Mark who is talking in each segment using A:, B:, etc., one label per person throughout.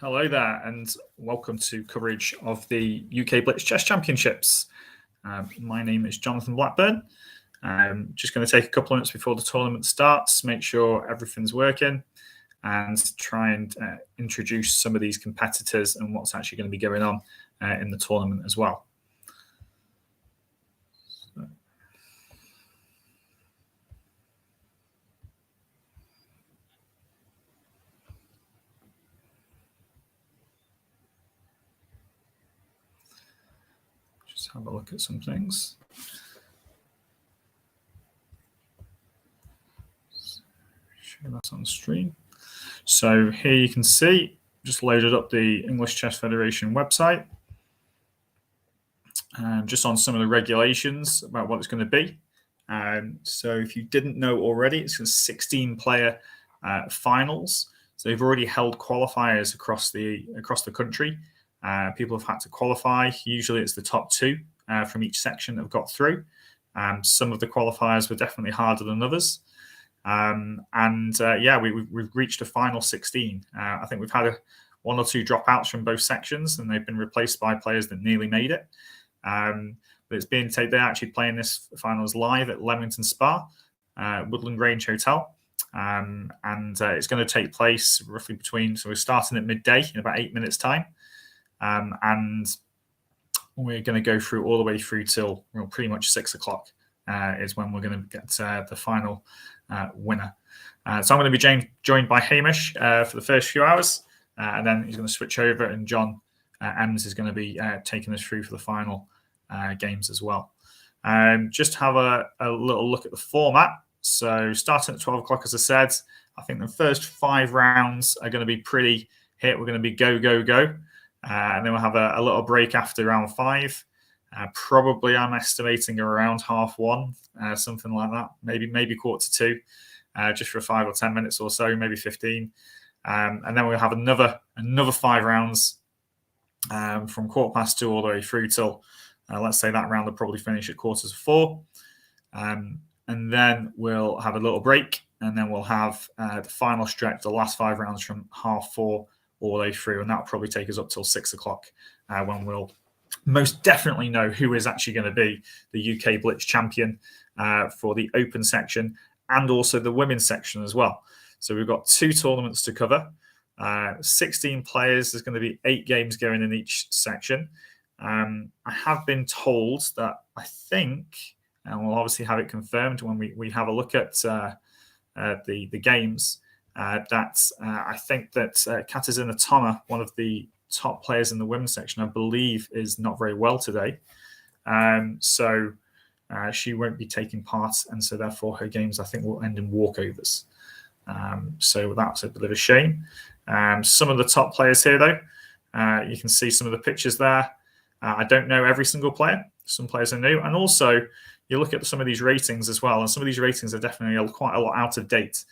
A: Hello there, and welcome to coverage of the UK Blitz Championships. My name is Jonathan Blackburn. I'm just going to take a couple of minutes before the tournament starts, make sure everything's working, and try and introduce some of these competitors and what's actually going to be going on in the tournament as well. Just have a look at some things. Show that on the screen. So here you can see, just loaded up the English Chess Federation website. Just on some of the regulations about what it's going to be. So if you didn't know already, it's a 16-player finals. So they've already held qualifiers across the country. People have had to qualify. Usually it's the top two from each section that have got through. Some of the qualifiers were definitely harder than others. We've reached a final 16. I think we've had one or two dropouts from both sections, and they've been replaced by players that nearly made it. But it's being they're actually playing this finals live at Leamington Spa, Woodland Grange Hotel. It's going to take place roughly so we're starting at midday in about 8 minutes time. And we're going to go through all the way through till pretty much 6 o'clock is when we're going to get the final winner. So I'm going to be joined by Hamish for the first few hours, and then he's going to switch over, and John Emms is going to be taking us through for the final games as well. Just have a little look at the format. So starting at 12 o'clock, as I said, I think the first 5 rounds are going to be pretty hit. We're going to be go, go, go. And then we'll have a little break after round 5. Probably I'm estimating around 1:30, something like that. Maybe 1:45, just for 5 or 10 minutes or so, maybe 15. And then we'll have another 5 rounds from 2:15 all the way through till, let's say that round will probably finish at 3:45. And then we'll have a little break, and then we'll have the final stretch, the last 5 rounds from 4:30 all the way through, and that'll probably take us up till 6 o'clock when we'll most definitely know who is actually going to be the UK Blitz champion for the open section and also the women's section as well. So we've got 2 tournaments to cover. 16 players. There's going to be 8 games going in each section. I have been told that I think, and we'll obviously have it confirmed when we have a look at the games, that I think that Katarzyna Toma, one of the top players in the women's section, I believe is not very well today. So she won't be taking part, and so therefore her games, I think, will end in walkovers. So that's a bit of a shame. Some of the top players here, though, you can see some of the pictures there. I don't know every single player. Some players are new. And also, you look at some of these ratings as well, and some of these ratings are definitely quite a lot out of date.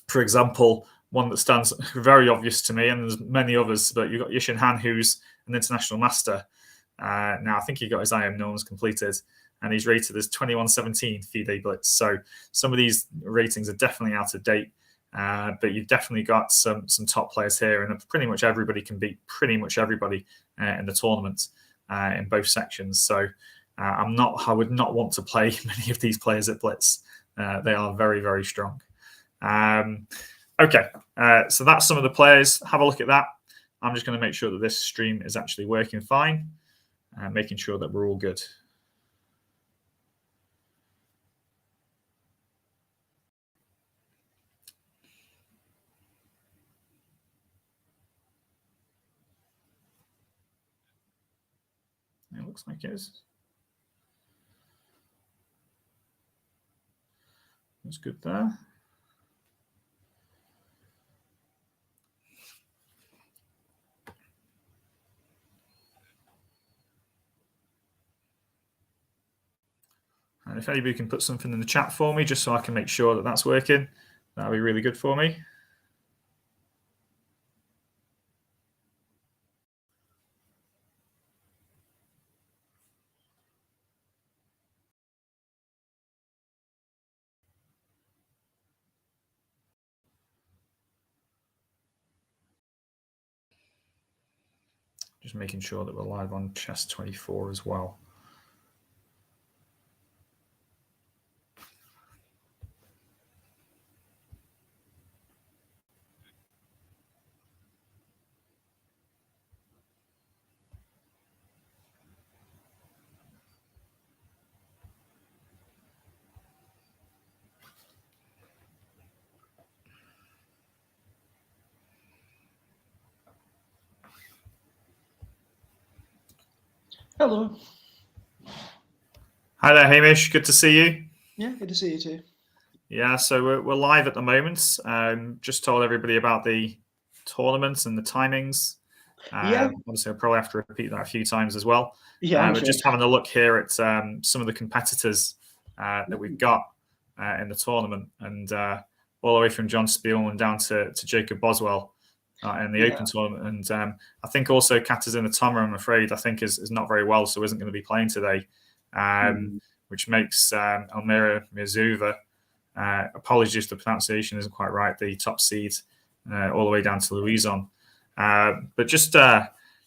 A: For example, one that stands very obvious to me, and there's many others, but you've got Yishin Han, who's an international master. Now, I think he got his IM norms completed, and he's rated as 2117 FIDE Blitz. So some of these ratings are definitely out of date. But you've definitely got some top players here, and pretty much everybody can beat pretty much everybody in the tournament in both sections. So I would not want to play many of these players at Blitz. They are very, very strong. Okay, so that's some of the players. Have a look at that. I'm just going to make sure that this stream is actually working fine, making sure that we're all good. It looks like it is. That's good there. And if anybody can put something in the chat for me, just so I can make sure that that's working, that would be really good for me. Just making sure that we're live on Chess 24 as well.
B: Hello.
A: Hi there, Hamish. Good to see you.
B: Yeah, good to see you too.
A: Yeah, so we're live at the moment. Just told everybody about the tournaments and the timings. Obviously, I'll probably have to repeat that a few times as well.
B: Yeah,
A: we're just having a look here at some of the competitors that we've got in the tournament, and all the way from John Spielman down to Jacob Boswell in the Open tournament. And I think also Katarzyna Toma, I'm afraid, is not very well, so isn't going to be playing today, which makes Elmira Mirzova, apologies if the pronunciation isn't quite right, the top seed all the way down to Louison. But just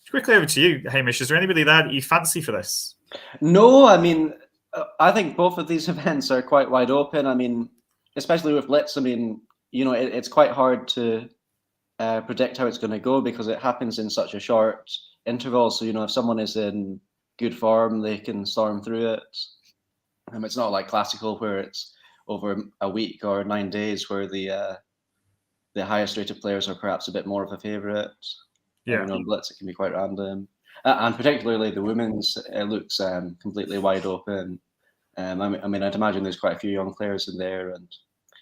A: quickly over to you, Hamish. Is there anybody there that you fancy for this?
B: No, I mean, I think both of these events are quite wide open. I mean, especially with Blitz, I mean, it's quite hard to predict how it's going to go because it happens in such a short interval. So, if someone is in good form, they can storm through it. It's not like classical where it's over a week or 9 days where the highest rated players are perhaps a bit more of a favorite.
A: Yeah.
B: Blitz, it can be quite random. And particularly the women's, it looks completely wide open. I mean, I'd imagine there's quite a few young players in there. And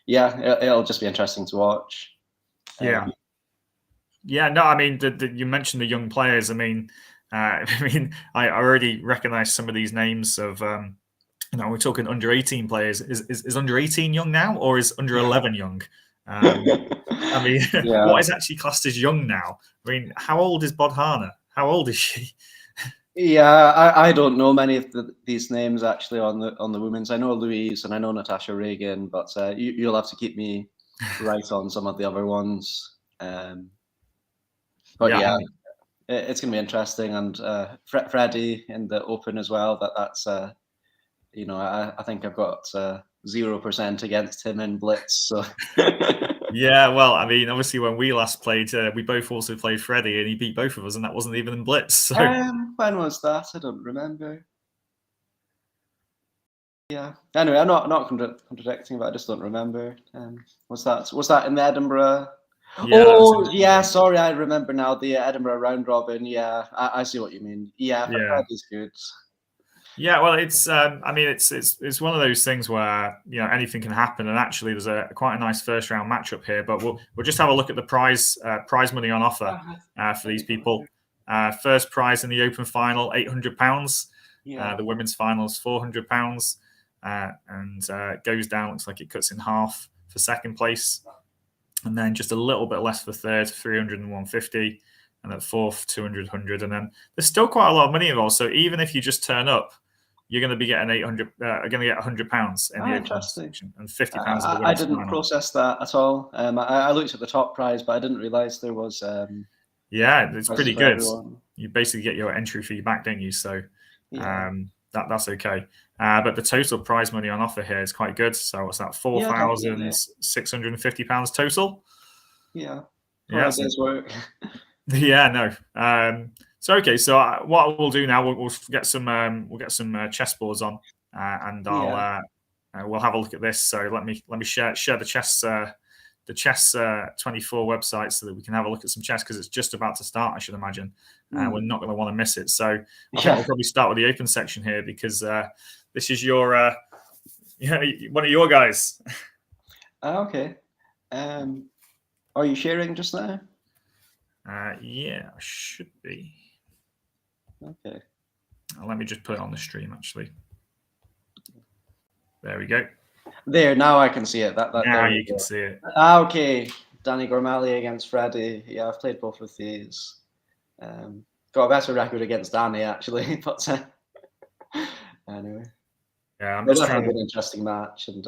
B: yeah, it'll just be interesting to watch.
A: Yeah. No, I mean, you mentioned the young players. I mean, I already recognize some of these names of, we're talking under 18 players. Is under 18 young now, or is under 11 young? I mean, what is actually classed as young now? I mean, how old is Bodhana? How old is she?
B: Yeah, I don't know many of these names actually on the women's. I know Louise and I know Natasha Reagan, but you'll have to keep me right on some of the other ones. But yeah, it's going to be interesting. And Freddie in the Open as well. That's I think I've got 0% against him in Blitz. So.
A: Yeah, well, I mean, obviously when we last played, we both also played Freddie, and he beat both of us, and that wasn't even in Blitz. So.
B: When was that? I don't remember. Yeah. Anyway, I'm not contradicting, but I just don't remember. Was that in the Edinburgh? Yeah. Sorry, I remember now. The Edinburgh round robin. Yeah, I see what you mean. Yeah, Freddie's good.
A: Yeah, well, it's it's one of those things where anything can happen, and actually there's quite a nice first round matchup here. But we'll just have a look at the prize money on offer for these people. First prize in the Open final, £800. The women's final is £400, and goes down. Looks like it cuts in half for second place, and then just a little bit less for third, 300 and 150. And at fourth, 200, 100. And then there's still quite a lot of money involved. So even if you just turn up, you're going to be getting £800. Going to get £100 in the open section and £50 in the women's
B: I didn't process that at all. I looked at the top prize, but I didn't realize there was.
A: Yeah, it's pretty good. You basically get your entry fee back, don't you? So that's okay. But the total prize money on offer here is quite good. So what's that? £4,650 total.
B: Yeah. Yeah. Day's work.
A: Yeah, no. So okay, so what we'll do now, we'll get some chessboards on, and we'll have a look at this. So let me share the chess 24 website so that we can have a look at some chess, because it's just about to start, I should imagine. We're not going to want to miss it. So I think we'll probably start with the open section here, because this is your one of your guys.
B: Okay. Are you sharing just now?
A: Yeah, I should be.
B: Okay.
A: Let me just put it on the stream, actually. There we go.
B: There, now I can see it.
A: Now you can see it.
B: Okay. Danny Gormali against Freddie. Yeah, I've played both of these. Got a better record against Danny, actually. But anyway.
A: Yeah, I'm just trying to
B: be an interesting match. And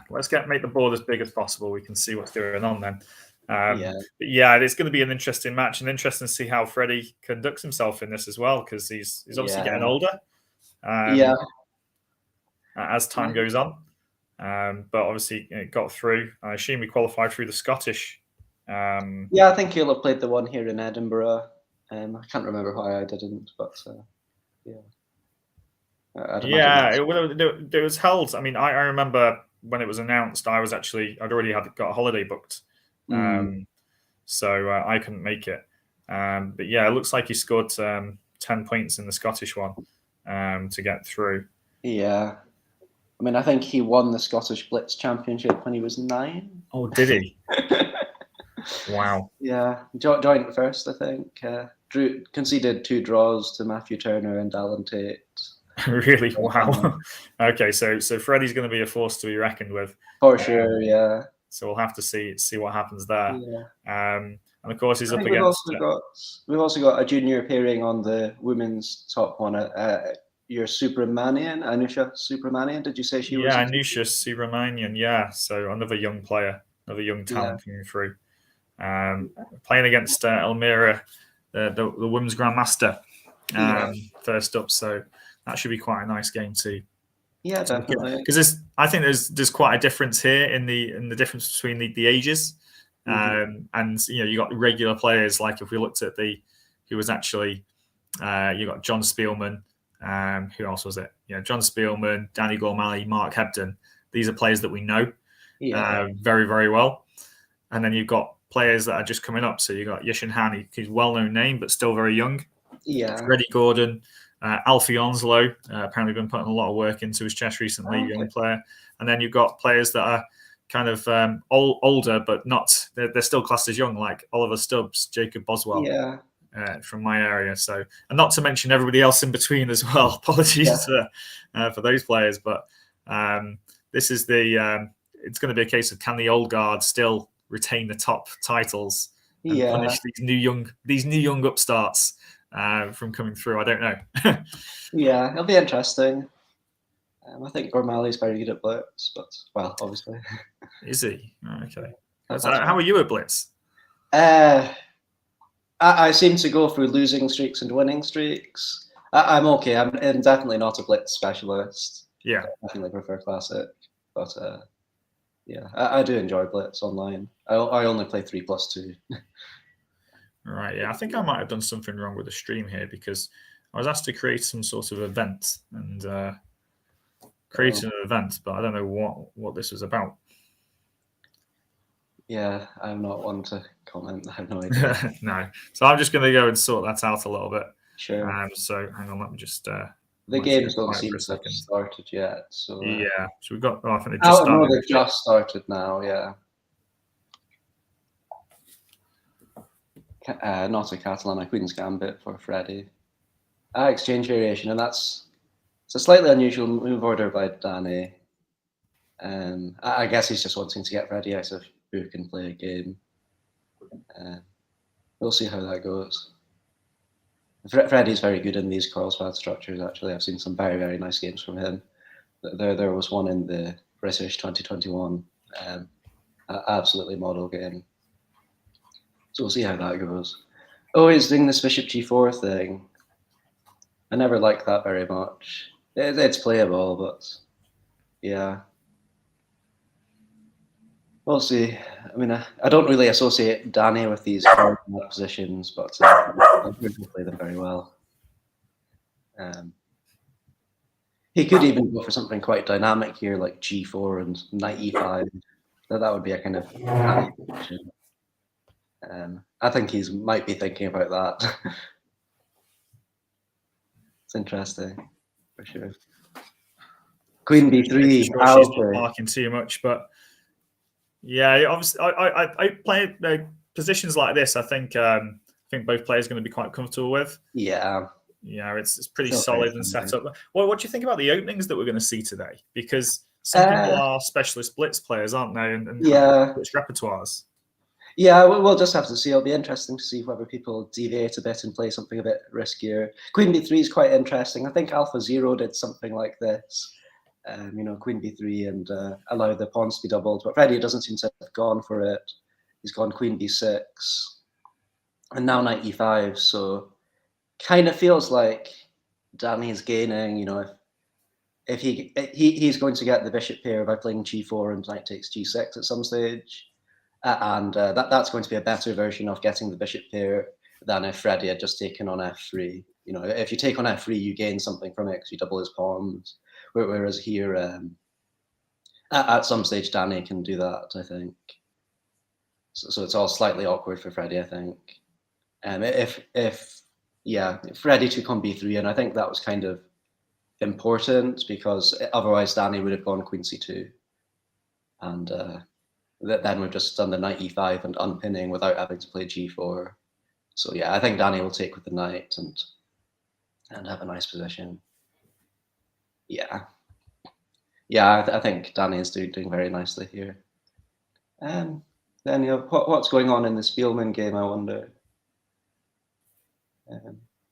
A: let's make the board as big as possible. We can see what's going on then.
B: Yeah.
A: But yeah, it's going to be an interesting match, and interesting to see how Freddie conducts himself in this as well, because he's obviously getting older.
B: Yeah.
A: As time goes on. But obviously it got through. I assume he qualified through the Scottish.
B: Yeah, I think he'll have played the one here in Edinburgh. I can't remember why I didn't, but yeah.
A: Yeah, it was held. I mean, I remember when it was announced, I'd already got a holiday booked. So I couldn't make it. But yeah, it looks like he scored 10 points in the Scottish one to get through.
B: Yeah. I mean, I think he won the Scottish Blitz Championship when he was 9.
A: Oh, did he? Wow.
B: Yeah, joint first, I think. Conceded 2 draws to Matthew Turner and Alan Tate.
A: Really? Wow. Okay, so Freddie's going to be a force to be reckoned with.
B: For sure, yeah.
A: So we'll have to see what happens there.
B: Yeah.
A: And of course, he's up against.
B: We've also got a junior pairing on the women's top one. Your Anusha Subramanian. Did you say she was?
A: Yeah, Anusha Subramanian. Yeah, so another young player, another young talent coming through. Playing against Elmira, the women's grandmaster, first up. So that should be quite a nice game too.
B: Yeah, definitely.
A: Because I think there's quite a difference here in the difference between the ages, and you got regular players. Like if we looked at who was actually you got John Spielman. Who else was it? John Spielman, Danny Gormley, Mark Hebden. These are players that we know very, very well. And then you've got players that are just coming up. So you've got Yishin Han, he's a well-known name, but still very young.
B: Yeah.
A: Freddie Gordon, Alfie Onslow, apparently been putting a lot of work into his chess recently, young player. And then you've got players that are kind of older, but they're still classed as young, like Oliver Stubbs, Jacob Boswell.
B: Yeah.
A: From my area, and not to mention everybody else in between as well. Apologies for those players, but this is it's going to be a case of, can the old guard still retain the top titles and punish these new young upstarts from coming through? I don't know.
B: Yeah, it'll be interesting. I think Gormley's very good at Blitz, but obviously.
A: Is he? Okay. How are you at Blitz?
B: I seem to go through losing streaks and winning streaks. I'm okay. I'm definitely not a Blitz specialist.
A: Yeah.
B: I definitely prefer Classic. But I do enjoy Blitz online. I only play 3+2.
A: Right, yeah. I think I might have done something wrong with the stream here, because I was asked to create some sort of event and created an event, but I don't know what this was about.
B: Yeah, I'm not one to comment. I have no idea.
A: No. So I'm just going to go and sort that out a little bit.
B: Sure.
A: So hang on, let me just...
B: the games don't seem to have started yet. So
A: yeah. So we've got... I think they've just started.
B: No, they've just started now, yeah. Not a Catalan, a Queen's Gambit for Freddie. Exchange variation, and it's a slightly unusual move order by Danny. I guess he's just wanting to get Freddie out of who can play a game. We'll see how that goes. Freddie's very good in these Carlsbad structures, actually. I've seen some very, very nice games from him. There was one in the British 2021. Absolutely model game. So we'll see how that goes. Oh, he's doing this Bishop G4 thing. I never liked that very much. It's playable, but yeah. We'll see. I mean, I don't really associate Danny with these positions, but I think he'll play them very well. He could even go for something quite dynamic here, like G4 and Knight E5. That would be a kind of position. I think he might be thinking about that. It's interesting, for sure. Queen B3.
A: She's not marking too much, but yeah, obviously, I play positions like this. I think both players are going to be quite comfortable with.
B: Yeah.
A: Yeah, it's pretty solid and set up. What do you think about the openings that we're going to see today? Because some people are specialist Blitz players, aren't they? And Blitz repertoires.
B: Yeah, we'll just have to see. It'll be interesting to see whether people deviate a bit and play something a bit riskier. Queen B3 is quite interesting. I think Alpha Zero did something like this. Queen B3 and allow the pawns to be doubled. But Freddie doesn't seem to have gone for it. He's gone queen b6, and now knight e5. So kind of feels like Danny's gaining. You know, if he's going to get the bishop pair by playing g4 and knight takes g6 at some stage, and that's going to be a better version of getting the bishop pair than if Freddie had just taken on f3. You know, if you take on f3, you gain something from it because you double his pawns. Whereas here, at some stage, Danny can do that, I think. So it's all slightly awkward for Freddie, I think. If Freddie took on b3, and I think that was kind of important because otherwise Danny would have gone queen c2, and then we've just done the knight e5 and unpinning without having to play g4. So yeah, I think Danny will take with the knight and have a nice position. Yeah, I think Danny is doing very nicely here. Then you know, what's going on in the Spielman game, I wonder.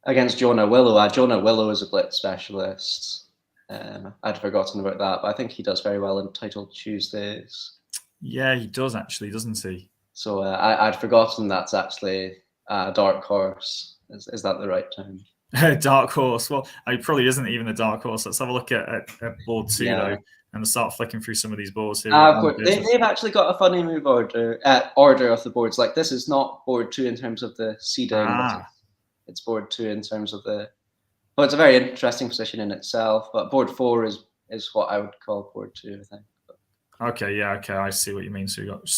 B: Against Jonah Willow. Jonah Willow is a blitz specialist. I'd forgotten about that, but I think he does very well in Titled Tuesdays.
A: Yeah, he does actually, doesn't he?
B: So I'd forgotten that's actually a dark horse. Is that the right term?
A: Dark horse. Well, it probably isn't even a dark horse. Let's have a look at board 2 though, and start flicking through some of these boards here.
B: They've actually got a funny move order of the boards. Like this is not board 2 in terms of the seeding. It's board 2 in terms of the. Well, it's a very interesting position in itself, but board 4 is what I would call board 2, I think.
A: Okay, I see what you mean. So you got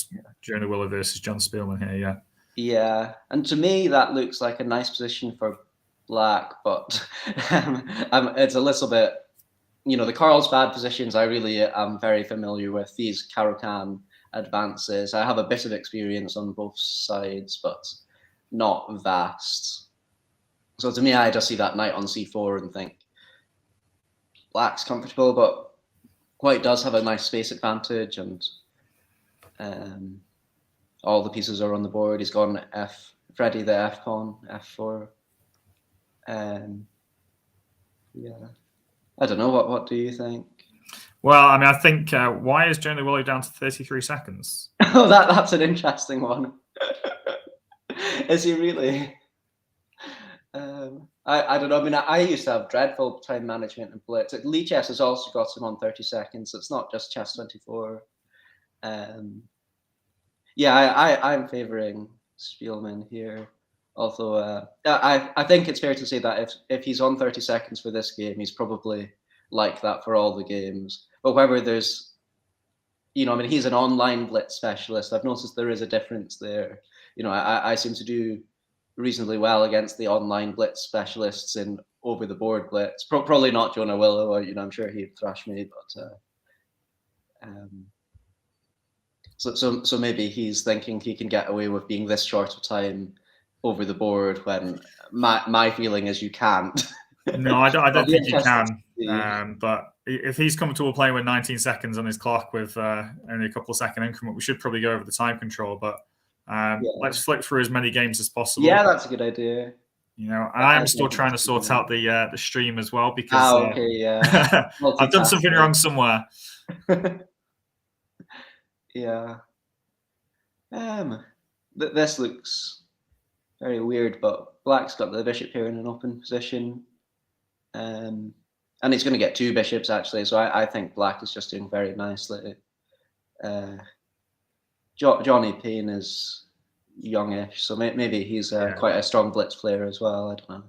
A: Jonah Willow versus John Spielman here, yeah.
B: Yeah, and to me that looks like a nice position for Black, but it's a little bit, you know, the Carlsbad positions I really am very familiar with. These Caro-Kann advances, I have a bit of experience on both sides, but not vast. So to me, I just see that knight on c4 and think Black's comfortable, but White does have a nice space advantage, and all the pieces are on the board. He's gone Freddie the f pawn, f4. Yeah, I don't know. What do you think?
A: Well, I mean, I think why is Jonah Willow down to 33 seconds?
B: Oh, that's an interesting one. Is he really? I don't know. I mean, I used to have dreadful time management and Blitz. Lee Chess has also got him on 30 seconds. It's not just Chess 24. Yeah, I'm favouring Spielman here. Although I think it's fair to say that if he's on 30 seconds for this game, he's probably like that for all the games. But whether there's, you know, I mean, he's an online blitz specialist. I've noticed there is a difference there. You know, I seem to do reasonably well against the online blitz specialists in over the board blitz. Probably not Jonah Willow. You know, I'm sure he'd thrash me, but so maybe he's thinking he can get away with being this short of time over the board when my feeling is you can't.
A: No, I don't think you can. But if he's comfortable playing with 19 seconds on his clock with only a couple of second increment, we should probably go over the time control. But let's flick through as many games as possible.
B: Yeah, that's a good idea.
A: You know, and I am still trying to sort out the stream as well because I've done something wrong somewhere.
B: Yeah. This looks very weird, but Black's got the bishop here in an open position. And he's going to get 2 bishops, actually, so I think Black is just doing very nicely. Johnny Payne is youngish, so maybe he's quite a strong blitz player as well. I don't know.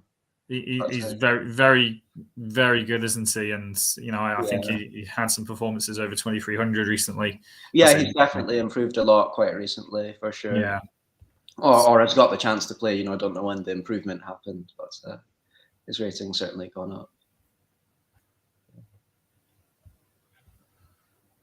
A: He's very, very, very good, isn't he? And you know, I think he had some performances over 2300 recently.
B: Yeah, he's definitely improved a lot quite recently, for sure.
A: Yeah,
B: or has got the chance to play. You know, I don't know when the improvement happened, but his rating's certainly gone up.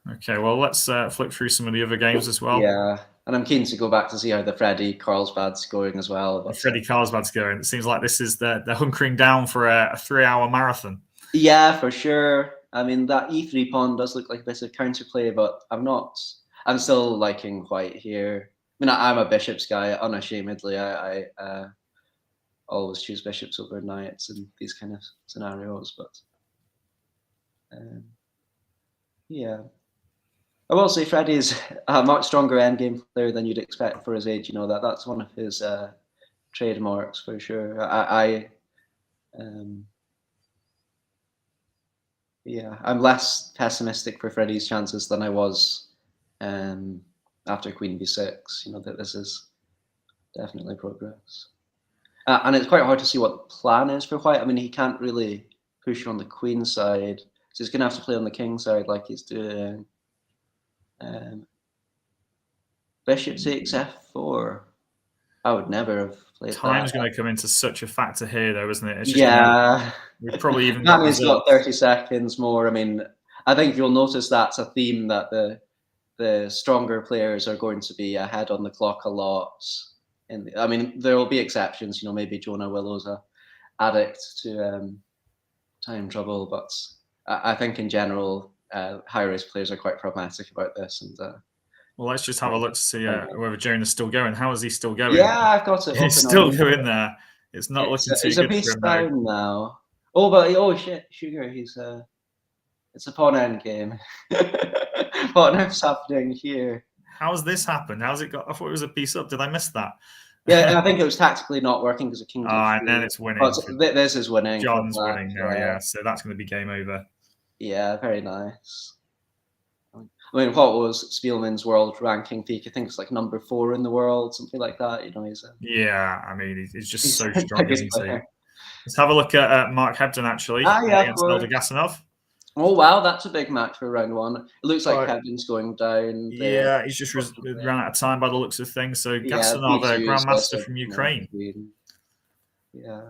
A: Okay, well, let's flip through some of the other games as well.
B: Yeah, and I'm keen to go back to see how the Freddie Carlsbad's going as well.
A: But Freddie Carlsbad's going. It seems like this is they're hunkering down for a 3-hour marathon.
B: Yeah, for sure. I mean, that e3 pawn does look like a bit of counterplay, but I'm still liking White here. I mean, I'm a bishops guy, unashamedly. I always choose bishops over knights in these kind of scenarios, but yeah. I will say Freddie's a much stronger endgame player than you'd expect for his age. That's one of his trademarks for sure. I'm less pessimistic for Freddie's chances than I was after Queen B6. That this is definitely progress. And it's quite hard to see what the plan is for White. I mean, he can't really push on the Queen side, so he's going to have to play on the King side like he's doing. Bishop takes F4. I would never have played that.
A: Time's going to come into such a factor here, though, isn't it? It's
B: just
A: we've probably even
B: got 30 seconds more. I mean, I think you'll notice that's a theme that the stronger players are going to be ahead on the clock a lot. I mean, there will be exceptions. Maybe Jonah Willow's a addict to time trouble, but I think in general, high-risk players are quite pragmatic about this. And
A: well, let's just have a look to see whether Jonah's still going. How is he still going?
B: Yeah, I've got it.
A: He's still going there. It's not looking too good for him.
B: He's a piece down now. Oh shit, Sugar. It's a pawn end game. What on earth's happening here?
A: How's this happened? How's it got? I thought it was a piece up. Did I miss that?
B: Yeah, I think it was tactically not working because of King.
A: And then it's winning.
B: This is winning.
A: John's winning now, yeah. So that's going to be game over.
B: Yeah, very nice. I mean, what was Spielman's world ranking peak? I think it's like number 4 in the world, something like that. He's
A: yeah. I mean, he's just so strong, isn't he? Let's have a look at Mark Hebden actually against Elder Gasanov.
B: Oh wow, that's a big match for round 1. It looks like Hebden's going down.
A: Yeah, he's just ran out of time by the looks of things. So Gasanov, Grandmaster from Ukraine.
B: Yeah.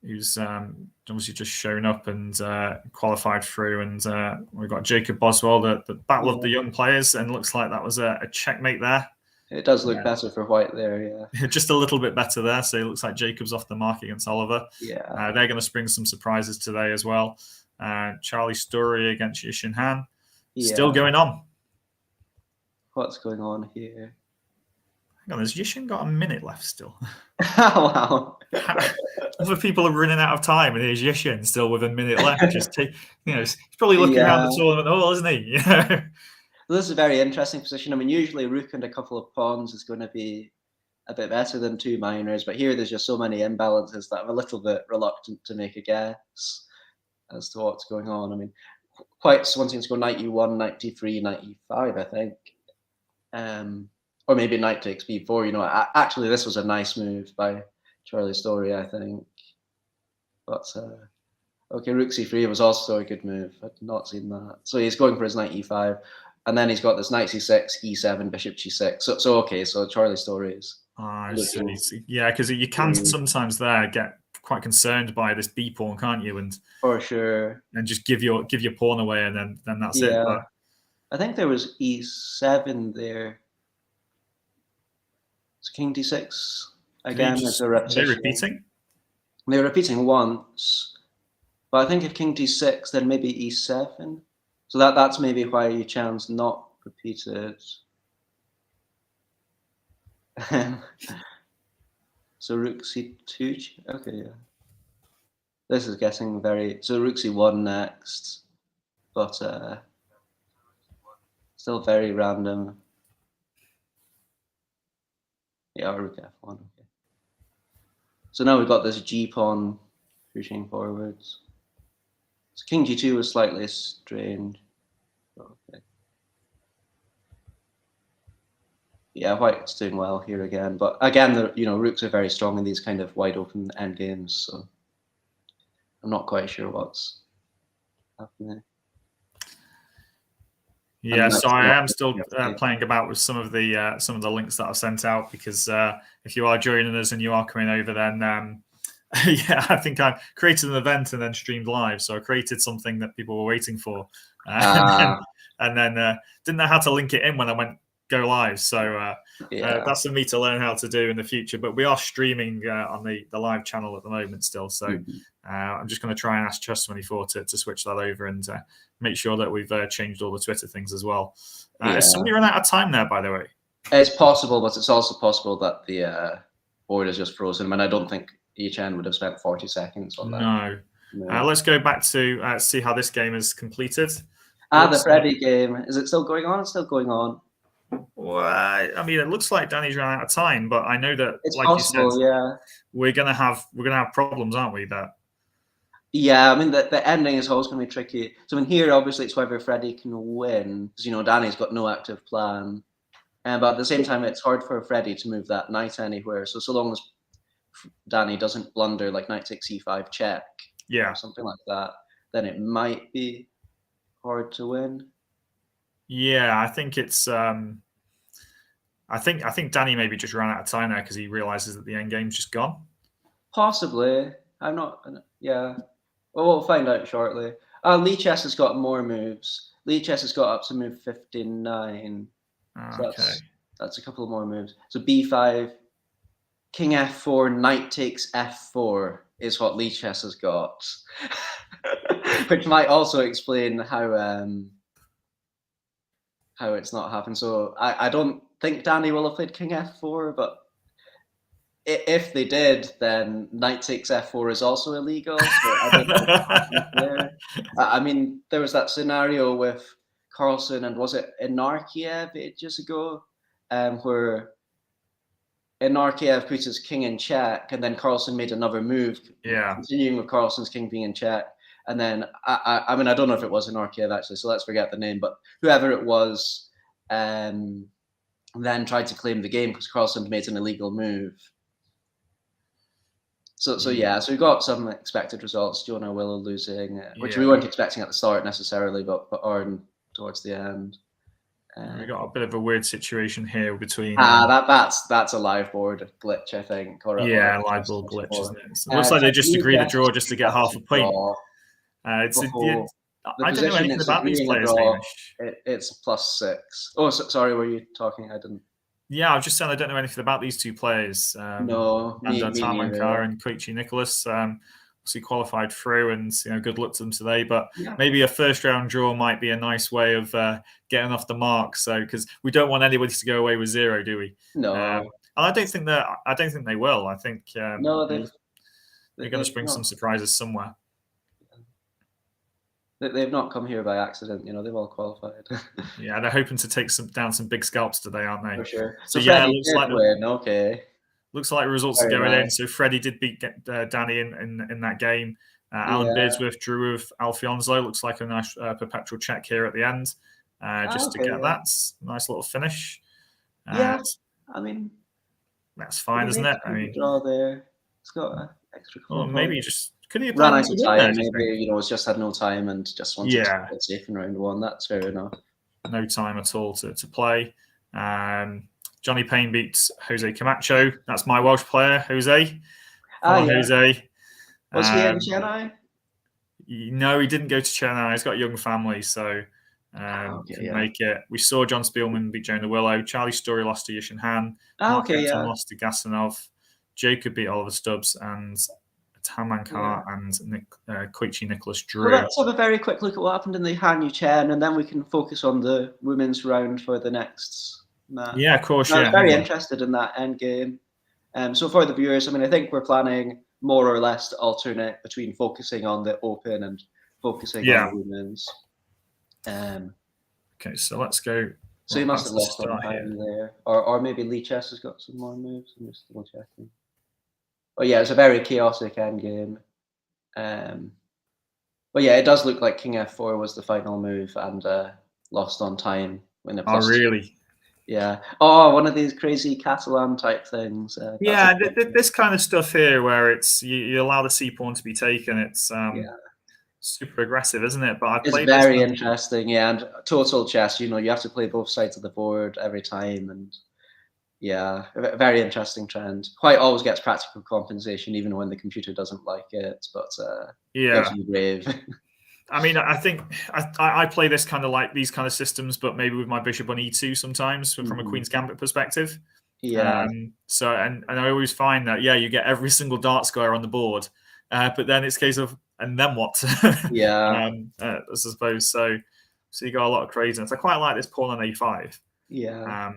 A: Who's obviously just shown up and qualified through. And we've got Jacob Boswell, the battle of the young players, and looks like that was a checkmate there.
B: It does look better for White there, yeah.
A: Just a little bit better there. So it looks like Jacob's off the mark against Oliver.
B: Yeah.
A: They're going to spring some surprises today as well. Charlie Story against Yishin Han. Still going on.
B: What's going on here?
A: Hang on, has Yishin got a minute left still?
B: Wow.
A: Other people are running out of time, and here's Yishin still with a minute left. He's probably looking around the tournament, isn't he?
B: This is a very interesting position. I mean, usually rook and a couple of pawns is going to be a bit better than 2 minors, but here there's just so many imbalances that I'm a little bit reluctant to make a guess as to what's going on. I mean, White's wanting to go knight e1, knight d3, knight e5, I think. Or maybe knight takes b4. Actually, this was a nice move by Charlie Story, I think. But, okay, rook c3 was also a good move. I'd not seen that. So he's going for his knight e5. And then he's got this knight c6, e7, bishop g6. So Charlie Story is...
A: yeah, because you can sometimes there get quite concerned by this b pawn, can't you? And
B: for sure,
A: and just give your pawn away, and then that's it. But
B: I think there was e7 there. So king d6 again as a repetition.
A: Are they repeating?
B: They were repeating once, but I think if king d6, then maybe e7. So that's maybe why you chance not repeated. So rook c2. Okay, yeah. This is getting very... So rook c1 next, but still very random. Yeah, rook f1. Okay. So now we've got this g-pawn pushing forwards. So king g2 was slightly strange. Okay. Yeah, White's doing well here again, but again, rooks are very strong in these kind of wide open end games, so I'm not quite sure what's happening.
A: Yeah, so I am still playing about with some of the links that I've sent out, because if you are joining us and you are coming over, then yeah, I think I created an event and then streamed live. So I created something that people were waiting for, and then didn't know how to link it in when I went go live. So that's for me to learn how to do in the future. But we are streaming on the live channel at the moment still. So I'm just going to try and ask Chess24 to switch that over and make sure that we've changed all the Twitter things as well. Has somebody run out of time there, by the way?
B: It's possible, but it's also possible that the board is just frozen. I mean, I don't think each end would have spent 40 seconds on that.
A: No. Let's go back to see how this game is completed.
B: The Freddie game. Is it still going on? It's still going on.
A: Well, I mean, it looks like Danny's run out of time, but I know that,
B: It's
A: like
B: possible,
A: you said,
B: yeah.
A: we're gonna have problems, aren't we? That
B: Yeah, I mean the ending is always going to be tricky. So in here, obviously, it's whether Freddie can win because Danny's got no active plan, but at the same time, it's hard for Freddie to move that knight anywhere. So long as Danny doesn't blunder like knight takes e5 check,
A: yeah,
B: or something like that, then it might be hard to win.
A: Yeah, I think it's. I think Danny maybe just ran out of time there because he realizes that the end game's just gone.
B: Possibly, I'm not. Yeah, well, we'll find out shortly. Lichess has got more moves. Lichess has got up to move 59. So
A: Okay.
B: that's a couple more moves. So b5, king f4, knight takes f4 is what Lichess has got, which might also explain how it's not happened. So I don't think Danny will have played king f4, but if they did, then knight takes f4 is also illegal. So I don't know what happened there. I mean, there was that scenario with Carlsen and was it Inarkiev ages ago, where Inarkiev put his king in check, and then Carlsen made another move, continuing with Carlsen's king being in check. And then, I mean, I don't know if it was Inarkiev actually, so let's forget the name, but whoever it was then tried to claim the game because Carlsen made an illegal move. So we got some expected results. Jonah Willow losing, which we weren't expecting at the start necessarily, but Arden towards the end.
A: We got a bit of a weird situation here between.
B: That's a live board glitch, I think. Or
A: live board glitch, isn't it? So it looks like they just agreed to draw just to get half a point. I don't know anything about these players, Hamish.
B: It's +6. Oh, sorry, were you talking? I didn't.
A: Yeah, I was just saying I don't know anything about these two players.
B: No, me
A: Tarmankar and Koichi Nicholas. Obviously qualified through, and good luck to them today. But maybe a first round draw might be a nice way of getting off the mark. So because we don't want anybody to go away with 0, do we?
B: No.
A: And I don't think they will. I think
B: no,
A: they're going to spring some surprises somewhere.
B: They've not come here by accident, they've all qualified.
A: Yeah, they're hoping to take down some big scalps today, aren't they?
B: For sure.
A: So Freddie
B: looks like win. Okay.
A: Looks like the results are going in. So Freddie did beat Danny in that game. Alan Beardsworth drew with Alfonso. Looks like a nice perpetual check here at the end, to get that nice little finish.
B: I mean,
A: that's fine, isn't it? I mean,
B: draw there. It's got an extra.
A: Maybe just. Could he have
B: run out of time? Maybe it's just had no time and just wanted to get safe in round 1. That's fair enough.
A: No time at all to play. Johnny Payne beats Jose Camacho. That's my Welsh player, Jose. Jose.
B: Was he in Chennai?
A: No, he didn't go to Chennai. He's got a young family, so couldn't make it. We saw John Spielman beat Jonah Willow. Charlie Story lost to Yishin Han. Lost to Gasanov. Jacob beat Oliver Stubbs, and Tarmankar and Koichi Nicholas drew.
B: Well, let's have a very quick look at what happened in the Han Yu Chen, and then we can focus on the women's round for the next match.
A: Yeah, of course.
B: I'm very interested in that end game. So for the viewers, I mean, I think we're planning more or less to alternate between focusing on the open and focusing on the women's.
A: Okay, so let's go.
B: So you must have lost some time there, or maybe Lichess has got some more moves. I'm just double checking. Oh yeah, it's a very chaotic endgame. But yeah, it does look like King F4 was the final move and lost on time when the
A: plus. Oh really?
B: Yeah. Oh, one of these crazy Catalan type things.
A: This kind of stuff here, where it's you allow the C pawn to be taken. It's super aggressive, isn't it? But
B: it's very interesting. Yeah, and total chess. You have to play both sides of the board every time, and. Yeah, a very interesting trend. White always gets practical compensation, even when the computer doesn't like it. But brave.
A: I mean, I think I play this kind of like these kind of systems, but maybe with my bishop on e2 sometimes from a Queen's Gambit perspective.
B: Yeah.
A: So and I always find that you get every single dart square on the board, but then it's a case of and then what?
B: Yeah.
A: I suppose so. So you got a lot of craziness. I quite like this pawn on a5.
B: Yeah.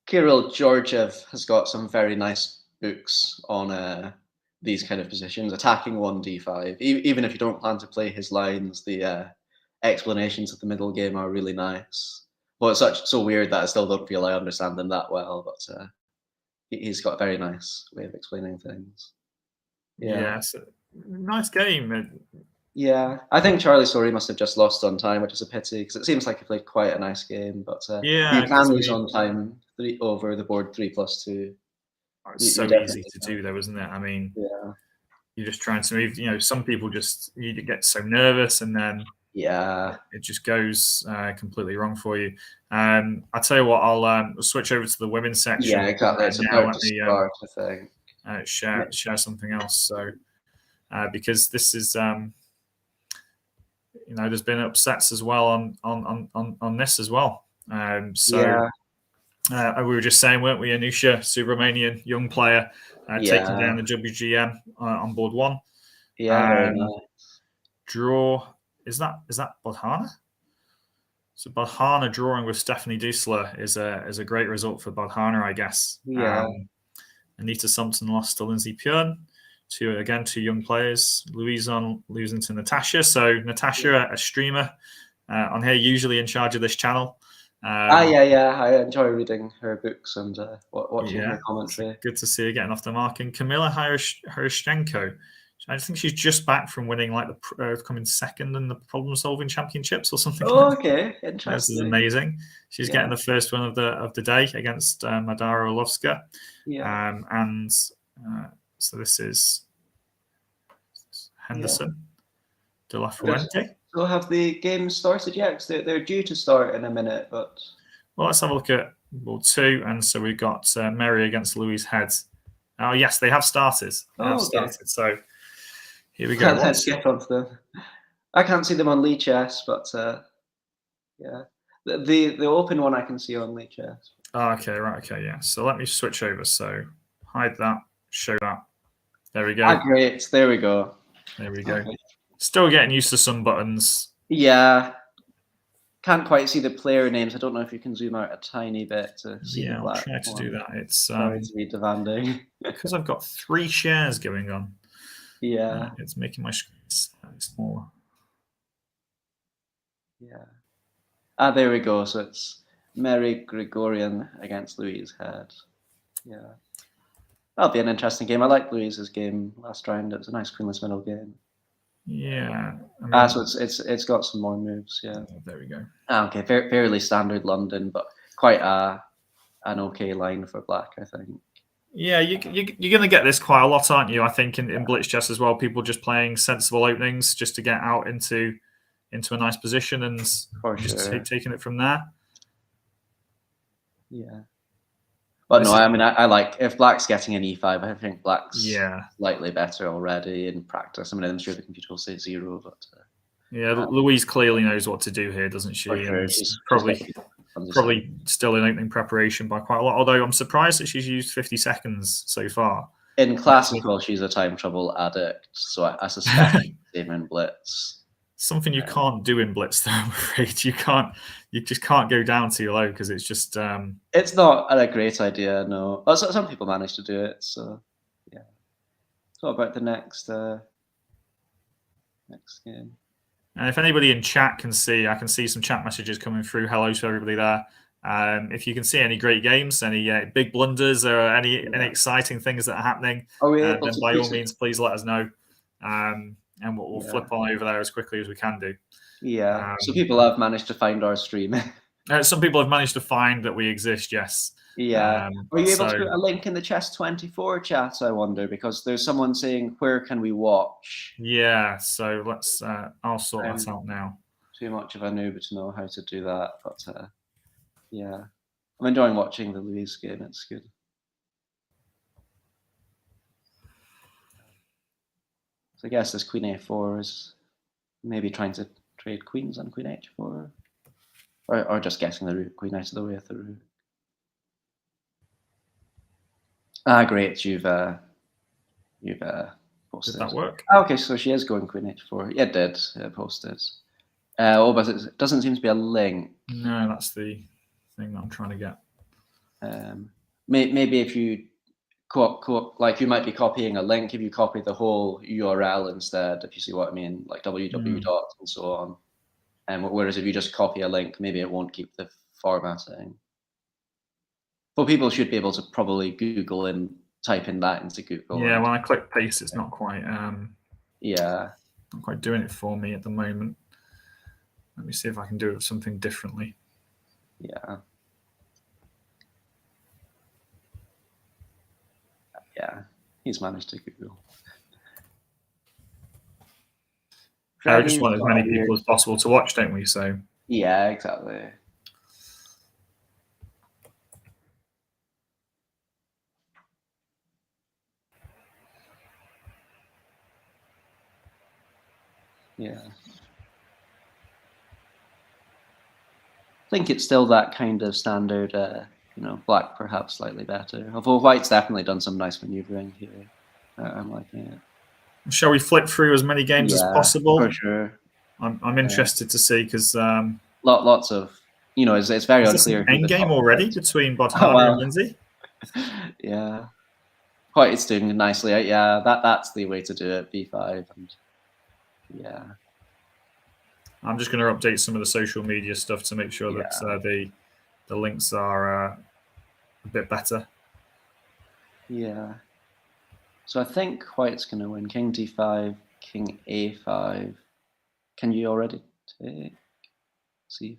B: Kirill Georgiev has got some very nice books on these kind of positions, attacking 1d5. Even if you don't plan to play his lines, the explanations of the middle game are really nice. Well, it's so weird that I still don't feel I understand them that well, but he's got a very nice way of explaining things.
A: Yeah, it's a nice game.
B: Yeah, I think Charlie Story must have just lost on time, which is a pity because it seems like he played quite a nice game. But you can lose on time over the board 3+2.
A: It's so easy to do, though, isn't it? I mean,
B: yeah,
A: you're just trying to move. You know, some people just you get so nervous, and then it just goes completely wrong for you. I tell you what, I'll switch over to the women's section.
B: Yeah, exactly. It's about to start, I think.
A: Share something else. So because this is you know, there's been upsets as well on this as well. We were just saying, weren't we? Anusha Subramanian, young player, taking down the WGM on board 1.
B: Yeah, very nice.
A: Draw. Is that Bodhana? So Bodhana drawing with Stephanie Duesler is a great result for Bodhana, I guess.
B: Yeah.
A: Anita Sumpton lost to Lindsay Purn. Two young players. Louison losing to Natasha. So Natasha, a streamer on here, usually in charge of this channel.
B: I enjoy reading her books and watching her commentary.
A: Good to see her getting off the mark. And Kamila Horoshchenko, I think she's just back from winning coming second in the problem-solving championships or something.
B: Okay, interesting.
A: This is amazing. She's getting the first win of the day against Madara Orlovska. So this is Henderson de la Fuente.
B: So have the games started yet? Because they're due to start in a minute, but...
A: Well, let's have a look at board 2. And so we've got Mary against Louise Head. Oh, yes, they have started. So here we go.
B: Let's get on to them. I can't see them on Lee Chess, but yeah. The open one I can see on Lee Chess.
A: Oh, okay, right, okay, yeah. So let me switch over. So hide that, show that. There we go.
B: Great, there we go.
A: There we go. Okay. Still getting used to some buttons.
B: Yeah. Can't quite see the player names. I don't know if you can zoom out a tiny bit to see the black.
A: I'll try to do that. It's
B: sorry to be demanding.
A: Because I've got 3 shares going on.
B: Yeah.
A: It's making my screen smaller.
B: Yeah. There we go. So it's Mary Gregorian against Louise Head. Yeah. That'll be an interesting game. I like Louise's game last round. It was a nice queenless middle game.
A: Yeah.
B: So it's got some more moves. Yeah.
A: There we go.
B: Okay, fairly standard London, but quite an okay line for black, I think.
A: Yeah, you're going to get this quite a lot, aren't you? I think in Blitz Chess as well, people just playing sensible openings just to get out into a nice position and taking it from there.
B: Yeah. But no, I mean, I like if black's getting an e5, I think black's slightly better already in practice. I mean, I'm sure the computer will say 0, but
A: Louise clearly knows what to do here, doesn't she?
B: Sure.
A: She's probably still in opening preparation by quite a lot. Although I'm surprised that she's used 50 seconds so far.
B: In classical, she's a time trouble addict, so I suspect same in Blitz.
A: Something you can't do in Blitz, though, I'm afraid. You just can't go down too low because it's just...
B: It's not a great idea, no. Well, some people manage to do it, so yeah. So what about the next game?
A: And if anybody in chat can see, I can see some chat messages coming through. Hello to everybody there. If you can see any great games, any big blunders or any exciting things that are happening, then by all means, please let us know. And we'll flip on over there as quickly as we can do.
B: Yeah. So people have managed to find our stream.
A: Some people have managed to find that we exist, yes.
B: Yeah. Were you able to put a link in the Chess24 chat, I wonder? Because there's someone saying, where can we watch?
A: Yeah. So let's, I'll sort that out now.
B: Too much of a noob to know how to do that. But yeah. I'm enjoying watching the Louise game. It's good. So I guess this Queen A4 is maybe trying to trade queens on Queen H4, or just getting the rook, queen out of the way of the rook. Great, you've posted.
A: Did that work?
B: Okay, so she is going Queen H4. Yeah, it did. Posted. But it doesn't seem to be a link.
A: No, that's the thing that I'm trying to get.
B: Maybe if you like you might be copying a link, if you copy the whole URL instead, if you see what I mean, like www. and so on. Whereas if you just copy a link, maybe it won't keep the formatting. But people should be able to probably Google and type in that into Google.
A: Yeah, when I click paste, it's not quite
B: not
A: quite doing it for me at the moment. Let me see if I can do it with something differently.
B: Yeah. He's managed to Google.
A: I just want as many people as possible to watch, don't we? So
B: yeah, exactly. Yeah. I think it's still that kind of standard, black perhaps slightly better. Although white's definitely done some nice maneuvering here. I'm liking it.
A: Shall we flick through as many games as possible?
B: For sure.
A: I'm interested to see because
B: lots of, it's very unclear.
A: End game already between Bodhana and Lindsay.
B: Yeah. Quite, it's doing nicely. Yeah, that's the way to do it. B5 and yeah.
A: I'm just going to update some of the social media stuff to make sure that the links are a bit better.
B: Yeah. So I think white's going to win. King D5, King A5. Can you already take C4?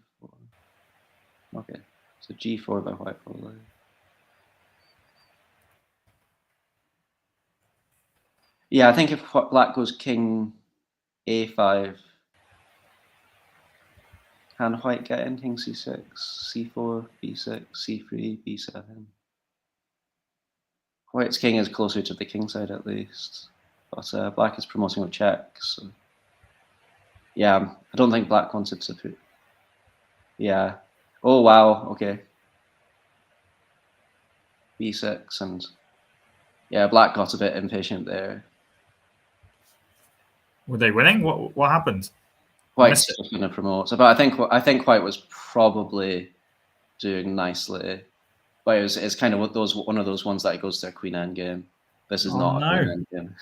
B: Okay. So G4 by white probably. Yeah, I think if black goes King A5, can white get in? King C6, C4, B6, C3, B7. White's king is closer to the king side at least, but black is promoting with checks. So. Yeah, I don't think black wanted to put. Yeah. Oh wow. Okay. B6 and yeah, black got a bit impatient there.
A: Were they winning? What happened?
B: White's just going to promote. So, but I think white was probably doing nicely, but it's kind of one of those ones that goes to a queen endgame. This is not a queen endgame.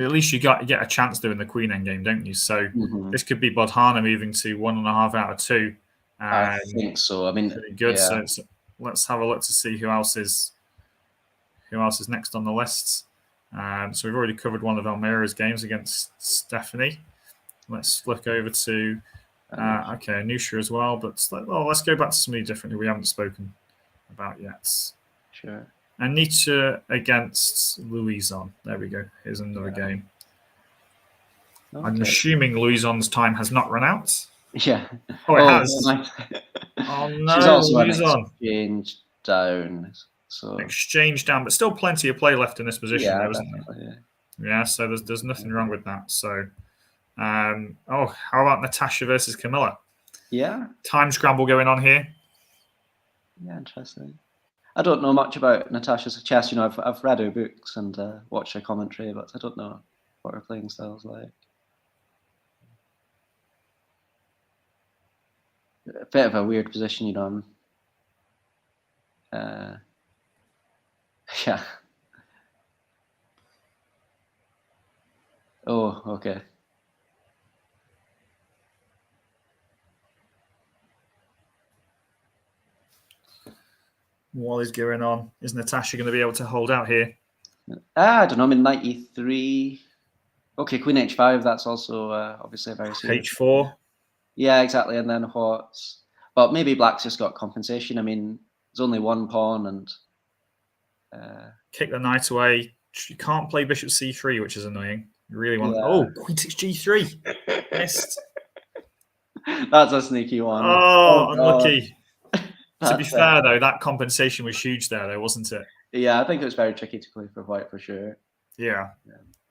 A: At least you get a chance doing the queen endgame, don't you? So this could be Bodhana moving to 1.5 out of 2.
B: I think so. I mean,
A: pretty good. Yeah. So let's have a look to see who else is next on the list. So we've already covered one of Elmira's games against Stephanie. Let's flick over to Anusha as well. But let's go back to somebody different who we haven't spoken about yet.
B: Sure.
A: Anita against Louison. There we go. Here's another game. Okay. I'm assuming Louison's time has not run out.
B: Yeah.
A: Oh, it has.
B: Nice.
A: Oh no,
B: she's also
A: Louison.
B: Exchange down. So
A: exchange down, but still plenty of play left in this position, though, isn't
B: there?
A: Yeah, so there's nothing wrong with that. So, how about Natasha versus Camilla?
B: Yeah.
A: Time scramble going on here.
B: Yeah, interesting. I don't know much about Natasha's chess. I've read her books and watched her commentary, but I don't know what her playing style is like. A bit of a weird position, yeah. Oh, okay.
A: What is going on? Is Natasha going to be able to hold out here?
B: I don't know. I'm in knight e3. Okay, queen h5. That's also obviously a very serious.
A: h4.
B: Yeah, exactly. And then what? But maybe black's just got compensation. I mean, there's only one pawn and.
A: Kick the knight away. You can't play bishop c3, which is annoying. You really want. Yeah. Oh, queen takes g3. Missed.
B: That's a sneaky one.
A: Oh unlucky. To be fair, though, that compensation was huge there, though, wasn't it?
B: Yeah, I think it was very tricky to play for white for sure.
A: Yeah.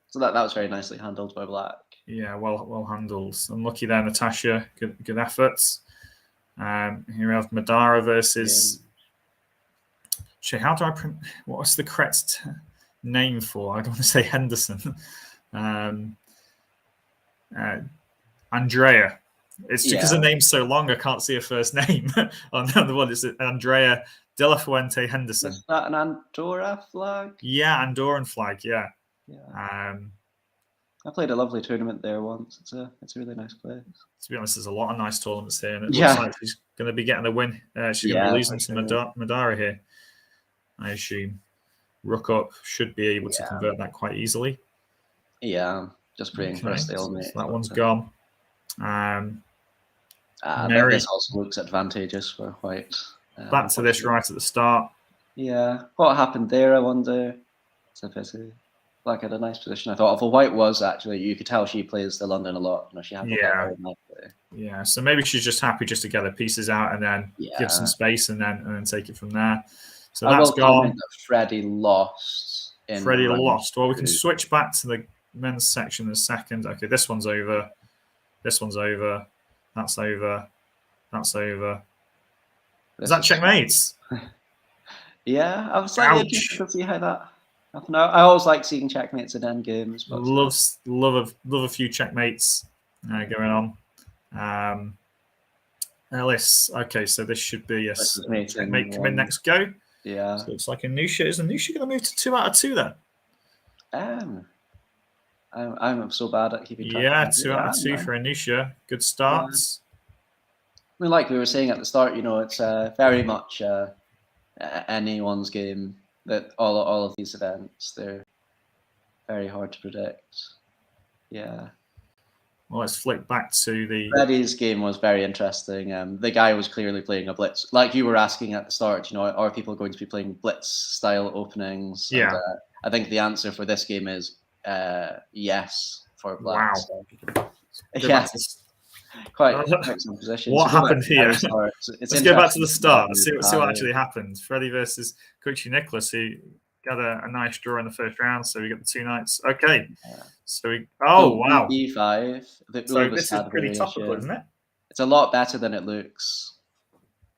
B: So that was very nicely handled by black.
A: Yeah, well handled. Unlucky there, Natasha. Good efforts. Here we have Madara versus. Actually, how do I print? What's the correct name for? I don't want to say Henderson. Andrea. It's because the name's so long, I can't see a first name on the one. It's Andrea De La Fuente Henderson.
B: Is that an Andorra flag?
A: Yeah, Andorran flag. Yeah.
B: I played a lovely tournament there once. It's a really nice place.
A: To be honest, there's a lot of nice tournaments here, and it
B: Yeah.
A: looks like she's going to be getting a win. She's going to be losing to Madara here, I assume. Rook up should be able to convert that quite easily.
B: Yeah, just praying for a stalemate.
A: So that one's gone.
B: This also looks advantageous for white.
A: Back to this right at the start.
B: Yeah, what happened there, I wonder. It's a pity. Black had a nice position, I thought. Although white was actually, you could tell she plays the London a lot. She had
A: yeah, so maybe she's just happy just to get her pieces out and then give some space and then take it from there. So that's gone.
B: Freddie lost.
A: Well, we can switch back to the men's section in a second. Okay, this one's over. This one's over. That's over. That's over. Is that checkmates?
B: Yeah, I was slightly interested to see how that happened. I always like seeing checkmates in end games. But
A: love a few checkmates going on. Ellis. Okay, so this should be a checkmate. Come in next go.
B: Yeah.
A: So it looks like Anusha. Is Anusha going to move to 2 out of 2 then?
B: I'm so bad at keeping track.
A: Yeah, 2 out of 2 for Anusha. Good starts.
B: I mean, like we were saying at the start, it's very much anyone's game. That all of these events, they're very hard to predict. Yeah.
A: Well, let's flick back to the...
B: Freddie's game was very interesting. The guy was clearly playing a blitz. Like you were asking at the start, are people going to be playing blitz-style openings?
A: Yeah.
B: And, I think the answer for this game is yes for black.
A: Wow.
B: Yes. Quite some position.
A: What happened here? Let's go back to the start. See what actually happened. Freddie versus Quickly Nicholas, who got a nice draw in the first round. So we got the 2 knights. Okay. So wow.
B: B5.
A: So this is pretty topical, isn't it?
B: It's a lot better than it looks.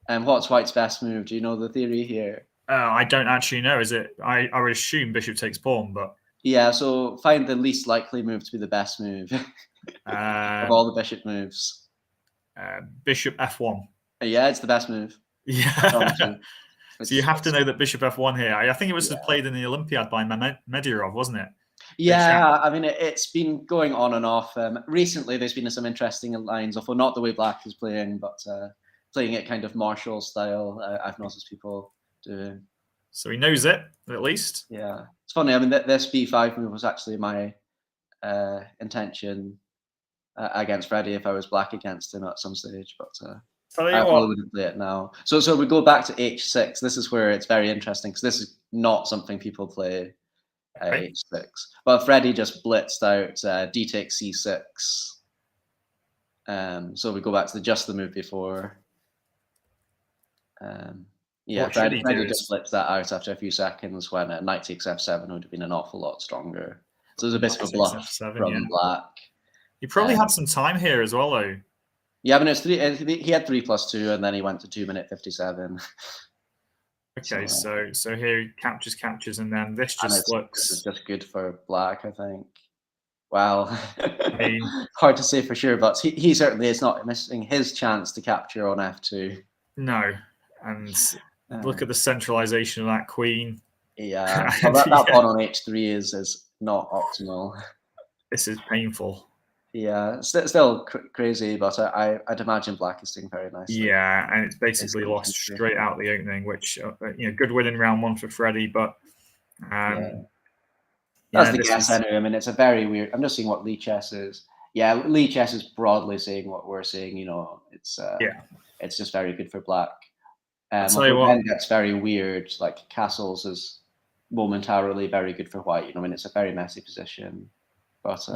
B: And what's white's best move? Do you know the theory here?
A: I don't actually know. Is it? I would assume bishop takes pawn, but
B: yeah. So find the least likely move to be the best move of all the bishop moves.
A: Bishop F1.
B: Yeah, it's the best move.
A: Yeah. So you have to know that bishop F1 here. I think it was played in the Olympiad by Medvedev, wasn't it?
B: Yeah, I mean, it's been going on and off. Recently, there's been some interesting lines, although not the way black is playing, but playing it kind of Marshall style. I've noticed people doing.
A: So he knows it, at least.
B: Yeah. It's funny. I mean, this B5 move was actually my intention against Freddie if I was black against him at some stage, but I wouldn't play it now. So we go back to H6. This is where it's very interesting because this is not something people play H6. But Freddie just blitzed out D takes C6. So we go back to just the move before. Freddie just blitzed that out after a few seconds when knight takes F7 would have been an awful lot stronger. So there's a bit of a bluff from black.
A: He probably had some time here as well, though.
B: Yeah, but it's 3. He had 3+2, and then he went to 2 minute 57.
A: Okay, so here he captures, and then this just looks.
B: This is just good for black, I think. Well, hard to say for sure, but he certainly is not missing his chance to capture on F2.
A: No, and look at the centralization of that queen.
B: Yeah, that pawn on H3 is not optimal.
A: This is painful.
B: Yeah, still crazy, but I'd imagine black is doing very nicely.
A: Yeah, and it's basically lost straight out the opening, which good win in round 1 for Freddie, but
B: that's the guess anyway. I mean, it's a very weird. I'm just seeing what Lee Chess is. Yeah, Lee Chess is broadly saying what we're saying. It's just very good for black. Then gets very weird. Like Castles is momentarily very good for white. I mean, it's a very messy position, but.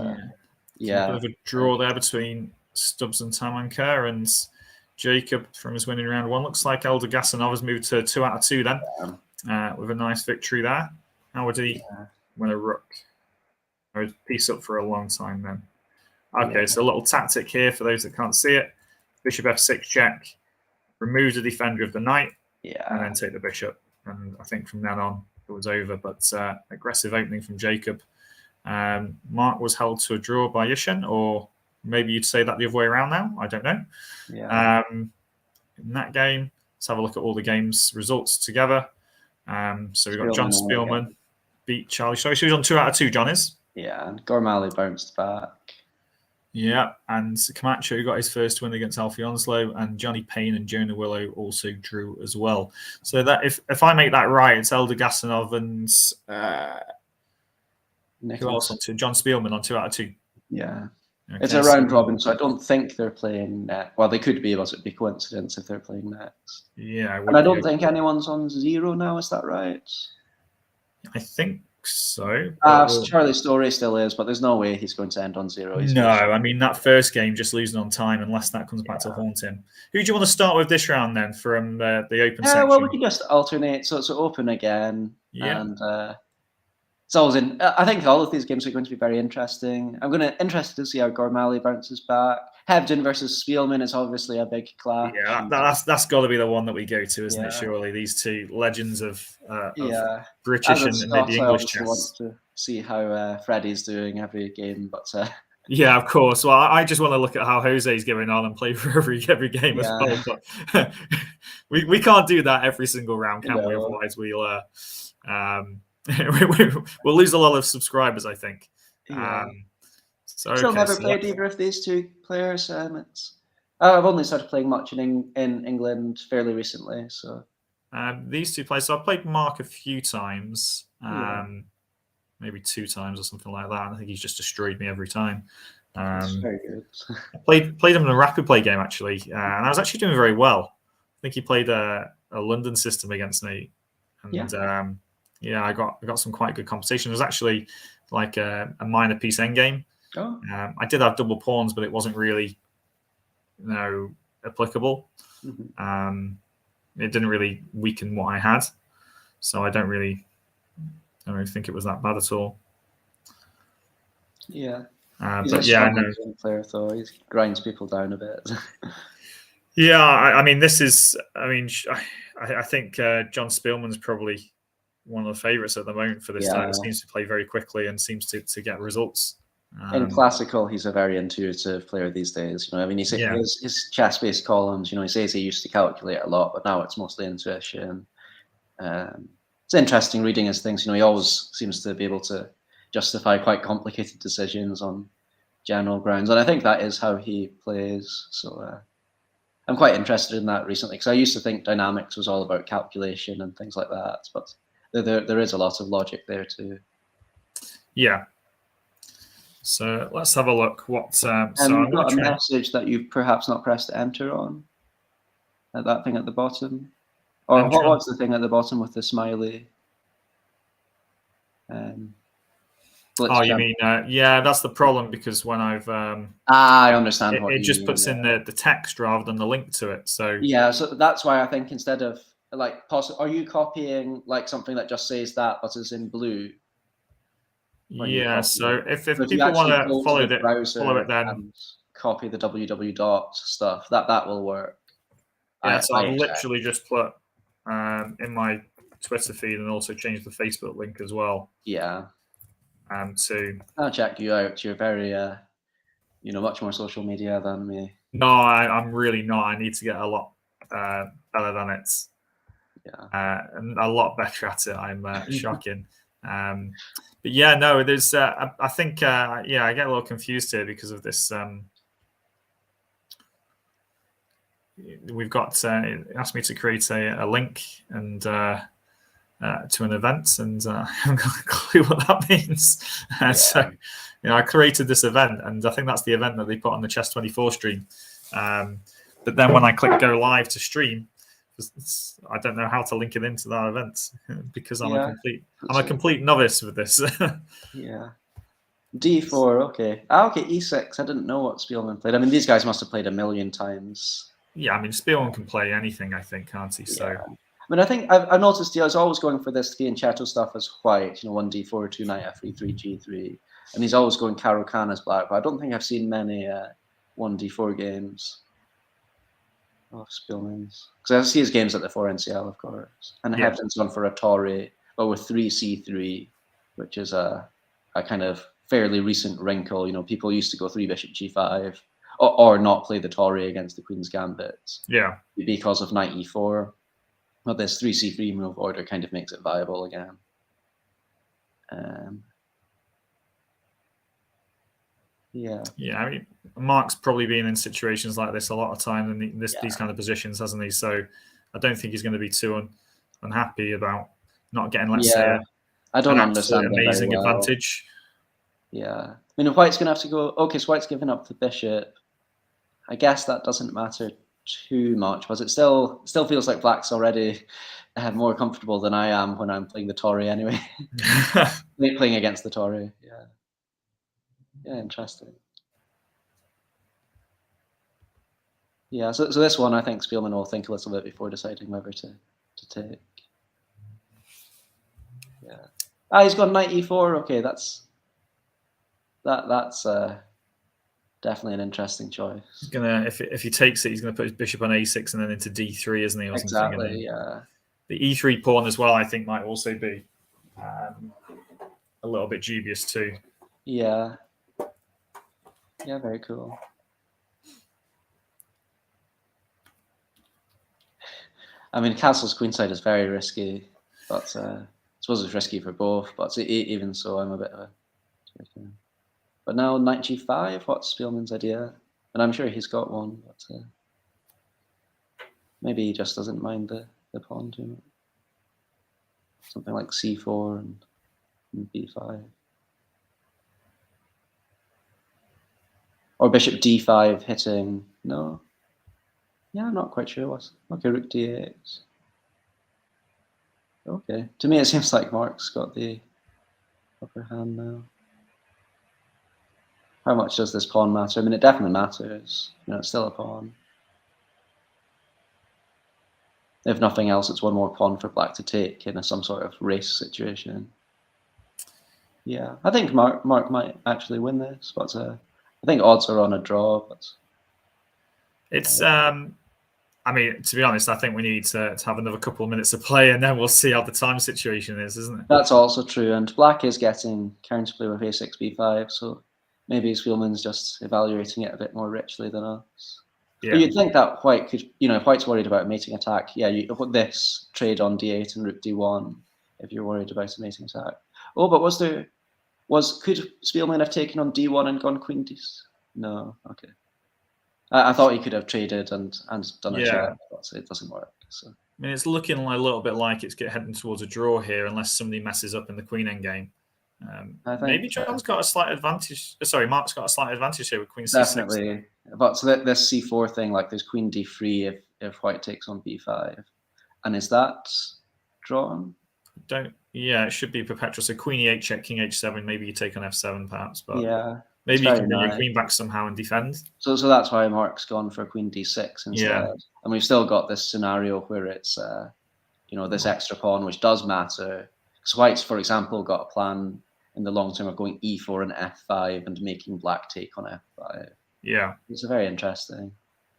B: Yeah,
A: a bit of a draw there between Stubbs and Tamanka, and Jacob from his winning round 1. Looks like Elder Gasanov has moved to 2 out of 2 then, with a nice victory there. How would he win a rook? I would piece up for a long time then. Okay, so a little tactic here for those that can't see it. Bishop F6 check, remove the defender of the knight, and then take the bishop. And I think from then on it was over, but aggressive opening from Jacob. Mark was held to a draw by Yishin, or maybe you'd say that the other way around now. I don't know.
B: Yeah.
A: In that game, let's have a look at all the games results together. So we've got John Spielman beat Charlie. Sorry, so he's on 2 out of 2, John is?
B: Yeah, and Gormali bounced back.
A: Yeah, and Camacho got his first win against Alfie Onslow, and Johnny Payne and Jonah Willow also drew as well. So that if I make that right, it's Elder Gasanov and who else on 2? John Spielman on 2 out of 2.
B: Yeah.
A: Okay,
B: It's a round robin, so I don't think they're playing well, they could be, but it'd be coincidence if they're playing next.
A: Yeah.
B: And I don't think anyone's on 0 now, is that right?
A: I think so.
B: Charlie Story still is, but there's no way he's going to end on 0.
A: No, I mean, that first game, just losing on time, unless that comes back to haunt him. Who do you want to start with this round then from the open section?
B: Well, we can just alternate, so it's open again.
A: Yeah.
B: And it's always in. I think all of these games are going to be very interesting. I'm interested to see how Gormali bounces back. Hebden versus Spielman is obviously a big clash.
A: Yeah, that's got to be the one that we go to, isn't it? Surely these two legends of British and maybe English chess. I want
B: to see how Freddie's doing every game, but
A: yeah, of course. Well, I just want to look at how Jose's going on and play for every game as well. But we can't do that every single round, can we? Otherwise, we'll we'll lose a lot of subscribers, I think.
B: Yeah. Still never played either of these two players. I've only started playing much in England fairly recently. So
A: these two players. So I played Mark a few times, maybe 2 times or something like that. I think he's just destroyed me every time.
B: That's very good.
A: I played him in a rapid play game actually, and I was actually doing very well. I think he played a London system against me, and I got some quite good compensation. It was actually like a minor piece endgame.
B: Oh.
A: I did have double pawns, but it wasn't really, applicable.
B: Mm-hmm.
A: It didn't really weaken what I had, so I don't really think it was that bad at all.
B: Yeah.
A: But yeah, no.
B: Player though, he grinds people down a bit.
A: Yeah, I mean, this is. I mean, I think John Spielman's probably one of the favourites at the moment for this time. It seems to play very quickly and seems to get results.
B: In classical, he's a very intuitive player these days. I mean, his chess-based columns. He says he used to calculate a lot, but now it's mostly intuition. It's interesting reading his things. He always seems to be able to justify quite complicated decisions on general grounds, and I think that is how he plays. So I'm quite interested in that recently, because I used to think dynamics was all about calculation and things like that, but there is a lot of logic there too.
A: Yeah. So let's have a look. What? So
B: I've got a message that you've perhaps not pressed enter on. That thing at the bottom, or enter what was the thing at the bottom with the smiley?
A: You mean that's the problem, because when I've
B: I understand
A: it just puts in the text rather than the link to it. So
B: so that's why I think instead of are you copying like something that just says that but is in blue?
A: Yeah, so if people want to follow it then
B: and copy the www stuff, that will work.
A: Yeah, so I literally just put in my Twitter feed and also changed the Facebook link as well.
B: Yeah.
A: I'll
B: check you out. You're very much more social media than me.
A: No, I'm really not. I need to get a lot better than it.
B: Yeah.
A: And a lot better at it. I'm shocking. But yeah, no, there's. I think I get a little confused here because of this. We've got it asked me to create a link and to an event, and I haven't got a clue what that means. So, I created this event, and I think that's the event that they put on the Chess24 stream. But then when I click go live to stream, I don't know how to link it into that event because I'm a complete novice with this.
B: Yeah. D4, okay. Okay, E6. I didn't know what Spielman played. I mean, these guys must have played a million times.
A: Yeah, I mean, Spielman can play anything, I think, can't he? So,
B: I mean, I think I've noticed he's always going for this fianchetto stuff as white. 1 D4, 2 knight F3, 3 G3, and he's always going Caro-Kann as black. But I don't think I've seen many 1 D4 games of Spielman's, because I see his games at the 4NCL, of course, and Hebden's gone for a Torre, but with 3 C3, which is a kind of fairly recent wrinkle. People used to go 3 bishop G5 or not play the Torre against the Queen's Gambit. Yeah, because of knight E4. But this 3 C3 move order kind of makes it viable again.
A: Yeah, I mean, Mark's probably been in situations like this a lot of time in these kind of positions, hasn't he? So I don't think he's going to be too unhappy about not getting, let's say,
B: I don't
A: an
B: understand
A: absolute amazing advantage.
B: Yeah. I mean, if White's going to have to go, okay, so White's giving up the bishop. I guess that doesn't matter too much, but it still feels like Black's already more comfortable than I am when I'm playing the Tory anyway. Playing against the Tory, yeah. Yeah, interesting. Yeah, so this one, I think Spielman will think a little bit before deciding whether to take. Yeah. He's got knight e4. Okay, that's definitely an interesting choice.
A: He's gonna, if he takes it, he's gonna put his bishop on a6 and then into d3, isn't he? Or
B: exactly.
A: Something.
B: Yeah.
A: The e3 pawn as well, I think, might also be a little bit dubious too.
B: Yeah. Yeah, very cool. I mean, castle's queenside is very risky, but I suppose it's risky for both. But even so, I'm a bit of a... But now knight g5, what's Spielman's idea? And I'm sure he's got one, but maybe he just doesn't mind the pawn too much. Something like c4 and b5. Or bishop d5 hitting, no. Yeah, I'm not quite sure what's... Okay, rook d8. Okay, to me it seems like Mark's got the upper hand now. How much does this pawn matter? I mean, it definitely matters. It's still a pawn. If nothing else, it's one more pawn for Black to take in some sort of race situation. Yeah, I think Mark might actually win this, but I think odds are on a draw. But
A: it's I mean, to be honest, I think we need to have another couple of minutes of play, and then we'll see how the time situation is, isn't it?
B: That's also true, and Black is getting counterplay with a6, b5, so maybe Spielman's just evaluating it a bit more richly than us. Yeah. But you'd think that White could, if White's worried about a mating attack, yeah, you put this trade on d8 and rook d1 if you're worried about a mating attack. Oh, but could Spielman have taken on d1 and gone queen d? No, okay. I thought he could have traded and done a check, but it doesn't work. So.
A: I mean, it's looking a little bit like it's heading towards a draw here, unless somebody messes up in the queen endgame. Maybe John's got a slight advantage. Sorry, Mark's got a slight advantage here with queen c6.
B: Definitely. But so this c4 thing, like there's queen d3 if White takes on b5. And is that drawn?
A: Yeah, it should be perpetual. So queen e8 check, king h7. Maybe you take on f7 perhaps. But
B: yeah.
A: Maybe you can bring your queen back somehow and defend.
B: So that's why Mark's gone for queen d6 instead. Yeah. And we've still got this scenario where it's, this extra pawn, which does matter. Because White's, for example, got a plan in the long term of going e4 and f5 and making Black take on f5.
A: Yeah.
B: It's a very interesting.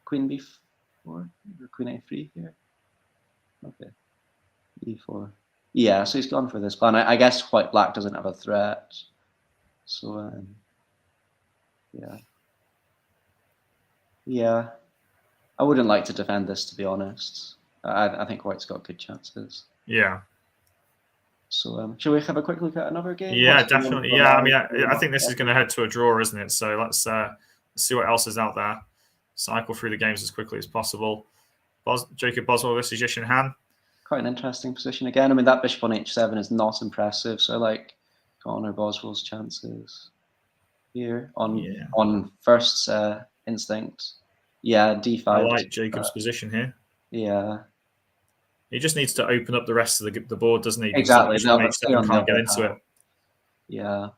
B: Queen b4 or queen a3 here. Okay. e4. Yeah, so he's gone for this plan. I guess Black doesn't have a threat. So, yeah. I wouldn't like to defend this, to be honest. I think White's got good chances.
A: Yeah.
B: So, shall we have a quick look at another game?
A: Yeah, definitely. Yeah, I mean, I think this is going to head to a draw, isn't it? So let's see what else is out there. Cycle through the games as quickly as possible. Jacob Boswell versus Yishin Han.
B: Quite an interesting position again. I mean, that bishop on h7 is not impressive. So, I like Connor Boswell's chances here on first instinct. Yeah, d5.
A: I like Jacob's position here.
B: Yeah.
A: He just needs to open up the rest of the board, doesn't he?
B: Exactly.
A: No, can't get into it.
B: Yeah.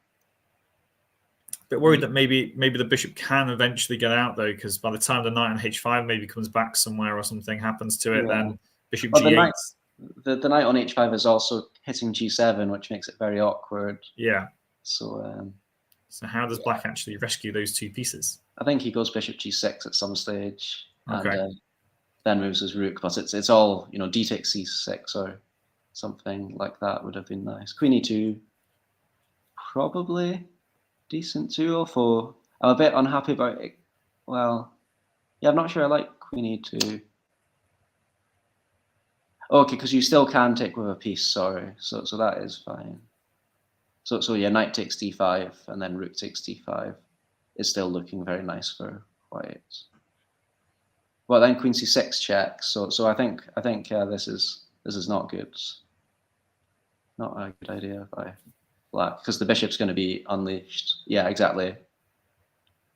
A: Bit worried that maybe the bishop can eventually get out though, because by the time the knight on h5 maybe comes back somewhere or something happens to it, then bishop g8.
B: The knight on h5 is also hitting g7, which makes it very awkward.
A: Yeah.
B: So
A: how does Black actually rescue those two pieces?
B: I think he goes bishop g6 at some stage,
A: okay.
B: And then moves his rook. But it's all d takes c6 or something like that would have been nice. Queen e2, probably decent too. Although I'm a bit unhappy about it. Well, yeah, I'm not sure I like queen e2. Okay, because you still can take with a piece. Sorry, so that is fine. So yeah, knight takes d5 and then rook takes d5. is still looking very nice for white. Well, then queen c6 checks. So I think this is not good. Not a good idea by black, because the bishop's going to be unleashed. Yeah, exactly.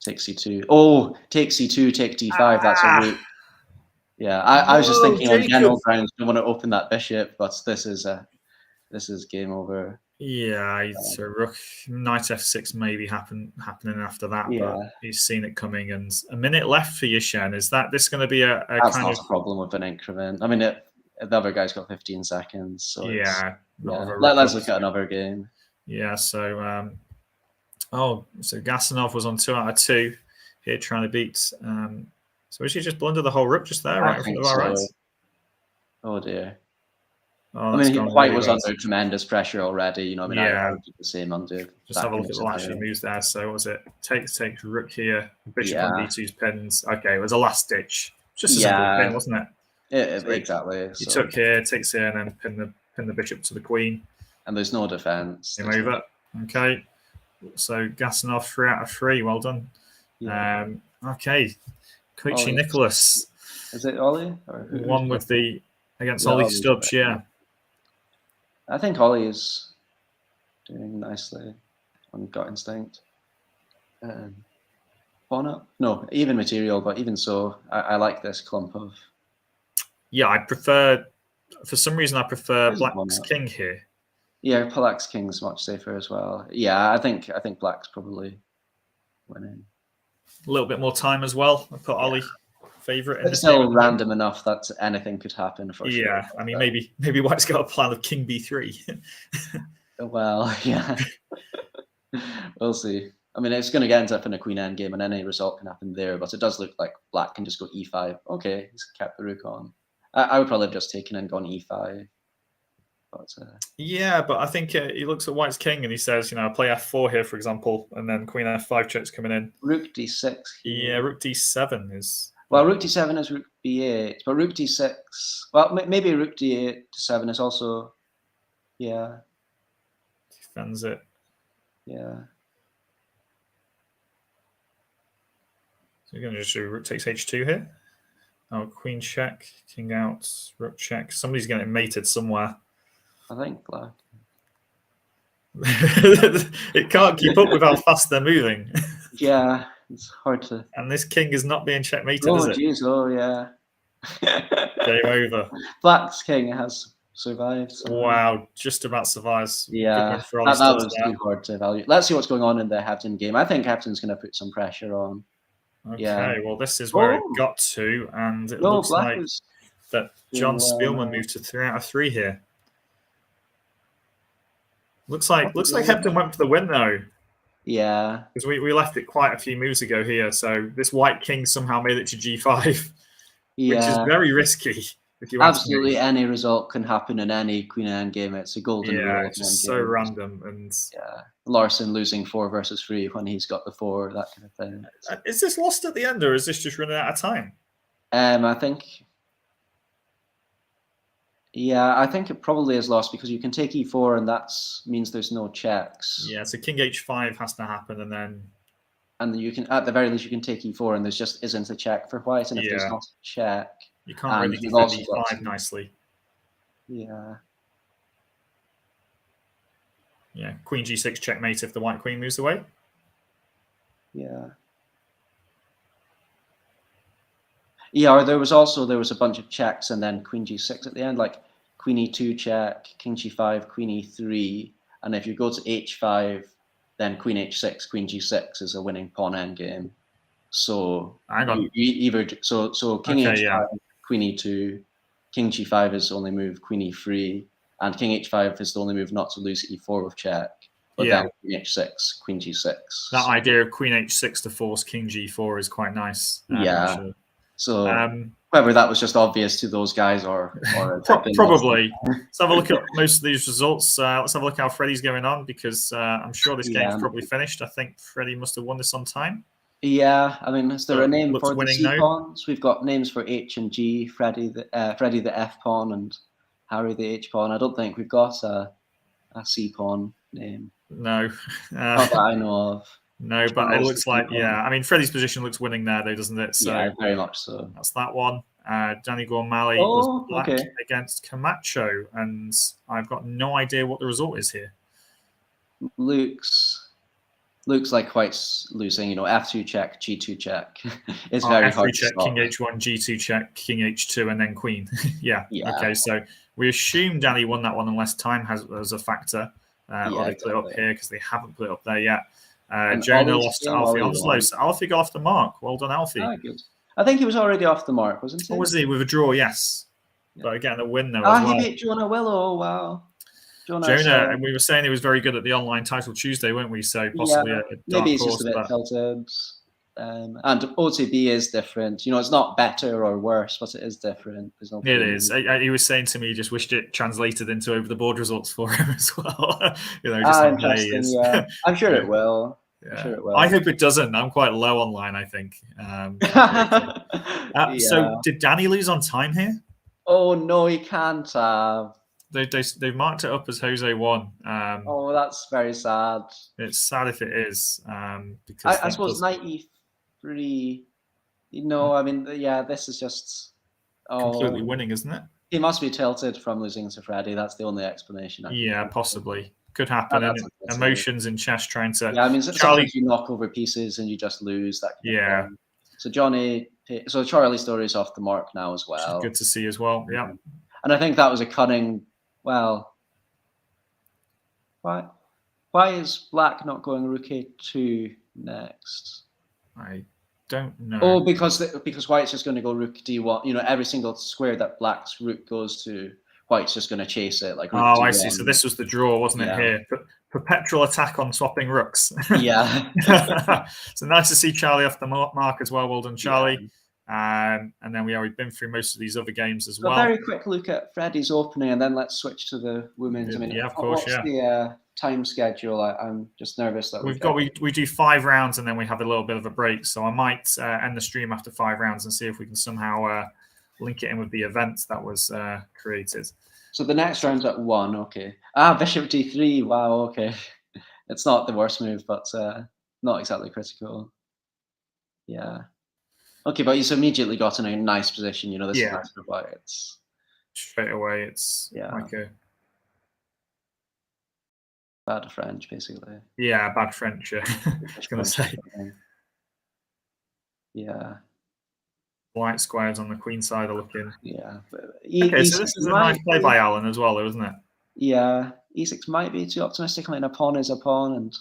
B: Take c2. Oh, take c2, take d5. That's a route. Yeah, I was just thinking on general grounds, don't want to open that bishop, but this is game over.
A: Yeah, so rook, knight f6 maybe happening after that, but he's seen it coming. And a minute left for Yishen. Is this going to be a
B: That's
A: kind
B: not
A: of
B: a problem with an increment? I mean, the other guy's got 15 seconds, so let's look at another game.
A: Yeah, so so Gasanov was on 2 out of 2 here trying to beat. So is he just blunder the whole rook just there, right?
B: I think so. Right? Oh dear.
A: Oh,
B: I mean, White was under tremendous pressure already. You know, I mean, I would do the same under.
A: Just have a look at the last few moves there. So what was it? Takes rook here. Bishop on d2's pins. Okay, it was a last ditch. Just a simple pin, wasn't it?
B: Exactly.
A: He took here, takes here, and then pin the bishop to the queen.
B: And there's no defense.
A: Game over. Okay. So Gasanov 3 out of 3. Well done. Yeah. Okay. Koichi Nicholas.
B: Is it Ollie?
A: One with against Ollie Stubbs, yeah.
B: I think Ollie is doing nicely on Gut Instinct. Bonnet? No, even material, but even so, I like this clump of. Yeah,
A: I prefer. For some reason, I prefer Black's King here.
B: Yeah, Black's King's much safer as well. Yeah, I think Black's probably winning.
A: A little bit more time as well. I put Ollie favorite.
B: It's still random enough that anything could happen for sure.
A: Yeah, I mean, maybe White's got a plan of King b3.
B: Well, yeah, we'll see. I mean, it's going to end up in a queen endgame, and any result can happen there. But it does look like Black can just go e5. Okay, he's kept the rook on. I would probably have just taken and gone e5. But,
A: but I think he looks at White's king and he says, play f4 here, for example, and then queen f5 check's coming in.
B: Rook d6.
A: Yeah, rook d7 is.
B: Well, rook d7 is rook b8, but rook d6. Well, maybe rook d8 to 7 is also. Yeah.
A: Defends it.
B: Yeah.
A: So you're going to just do rook takes h2 here. Oh, queen check, king out, rook check. Somebody's getting mated somewhere.
B: I think Black.
A: It can't keep up with how fast they're moving.
B: Yeah, it's hard to.
A: And this king is not being checkmated, is it?
B: Oh, jeez, oh, yeah.
A: Game over.
B: Black's king has survived. So.
A: Wow, just about survives.
B: Yeah, that was too hard to evaluate. Let's see what's going on in the Hepton game. I think Hepton's going to put some pressure on.
A: Okay, well, this is where it got to, and it looks like that John Spielman moved to 3 out of 3 here. Looks like Hepton went for the win, though.
B: Yeah.
A: Because we left it quite a few moves ago here, so this White King somehow made it to g5, which is very risky. If you
B: absolutely any result can happen in any queen and game. It's a golden rule.
A: Yeah, it's just so random. And
B: Larson losing 4 versus 3 when he's got the 4, that kind of thing.
A: Is this lost at the end, or is this just running out of time?
B: I think. Yeah, I think it probably is lost because you can take e4 and that means there's no checks.
A: Yeah, so king h5 has to happen, and then
B: you can, at the very least, you can take e4 and there just isn't a check for White, and if there's not a check.
A: You can't really defend e5 nicely.
B: Yeah.
A: Yeah, queen g6 checkmate if the White queen moves away.
B: Yeah. Yeah, or there was a bunch of checks and then queen g6 at the end, like queen e2 check, king g5, queen e3, and if you go to h5, then queen h6, queen g6 is a winning pawn endgame. So
A: hang on.
B: So king h5, queen e2, king g5 is the only move, queen e3, and king h5 is the only move not to lose e4 with check. But then queen h6, queen g6.
A: That idea of queen h6 to force king g4 is quite nice.
B: Actually. So whether that was just obvious to those guys or
A: probably. Let's have a look at most of these results. Let's have a look how Freddie's going on, because I'm sure this game's probably finished. I think Freddie must have won this on time.
B: Yeah, I mean, is there a name for the C pawns? We've got names for H and G, Freddie the F pawn and Harry the H pawn. I don't think we've got a C pawn name.
A: No.
B: Not that I know of.
A: No, but it looks like, I mean, Freddie's position looks winning there, though, doesn't it? So
B: yeah, very much so.
A: That's that one. Danny Gormley was black against Camacho, and I've got no idea what the result is here.
B: Looks like White's losing, F2 check, G2 check. It's very
A: F3
B: hard
A: check,
B: to stop.
A: King H1, G2 check, King H2, and then Queen. yeah.
B: Yeah.
A: Okay, so we assume Danny won that one unless time has a factor. Or they put it up here because they haven't put it up there yet. Jonah lost to Alfie Onslow. So Alfie got off the mark. Well done, Alfie.
B: Oh, good. I think he was already off the mark, wasn't he?
A: Or was he with a draw? Yes. Yeah. But again, a win though.
B: He beat Jonah Willow. Wow.
A: Jonah, and we were saying he was very good at the online title Tuesday, weren't we? So possibly a dark
B: maybe he's
A: horse,
B: just a bit tilted. And OTB is different. It's not better or worse, but it is different.
A: It is. He was saying to me he just wished it translated into over the board results for him as well. Just
B: interesting. Yeah, I'm sure it will.
A: Yeah.
B: I'm sure it will.
A: I hope it doesn't. I'm quite low online, I think. So did Danny lose on time here?
B: Oh no, he can't have.
A: They've marked it up as Jose won.
B: That's very sad.
A: It's sad if it is. Because
B: I suppose 93. I mean, this is just
A: completely winning, isn't it?
B: He must be tilted from losing to Freddie. That's the only explanation.
A: Possibly. Could happen. And emotions in chess trying to.
B: Yeah, I mean, sometimes you knock over pieces and you just lose. That So Charlie Story's off the mark now as well.
A: Good to see as well. Yeah.
B: And I think that was a cunning. Well, why is Black not going Rook A2 next?
A: I don't know.
B: Because White's just going to go Rook D1. Every single square that Black's Rook goes to, White's just going to chase it. Like Rook D1.
A: I see. So this was the draw, wasn't it? Here, perpetual attack on swapping rooks.
B: Yeah.
A: So nice to see Charlie off the mark as well. Well done, Charlie. Yeah. And then we've been through most of these other games as well.
B: A very quick look at Freddie's opening, and then let's switch to the women's.
A: Of course.
B: What's the time schedule? I'm just nervous that
A: we do 5 rounds and then we have a little bit of a break. So I might end the stream after 5 rounds and see if we can somehow link it in with the event that was created.
B: So the next round's at 1. Okay. Bishop D3. Wow. Okay. It's not the worst move, but not exactly critical. Yeah. Okay, but he's immediately got in a nice position. This is nice for White. It's
A: straight away. It's like a
B: bad French, basically.
A: Yeah, bad French. I was going to say.
B: Yeah.
A: White squares on the queen side are looking.
B: Yeah.
A: Okay, so this is a nice play by Alan as well, isn't it?
B: Yeah, E6 might be too optimistic. I mean, a pawn is a pawn and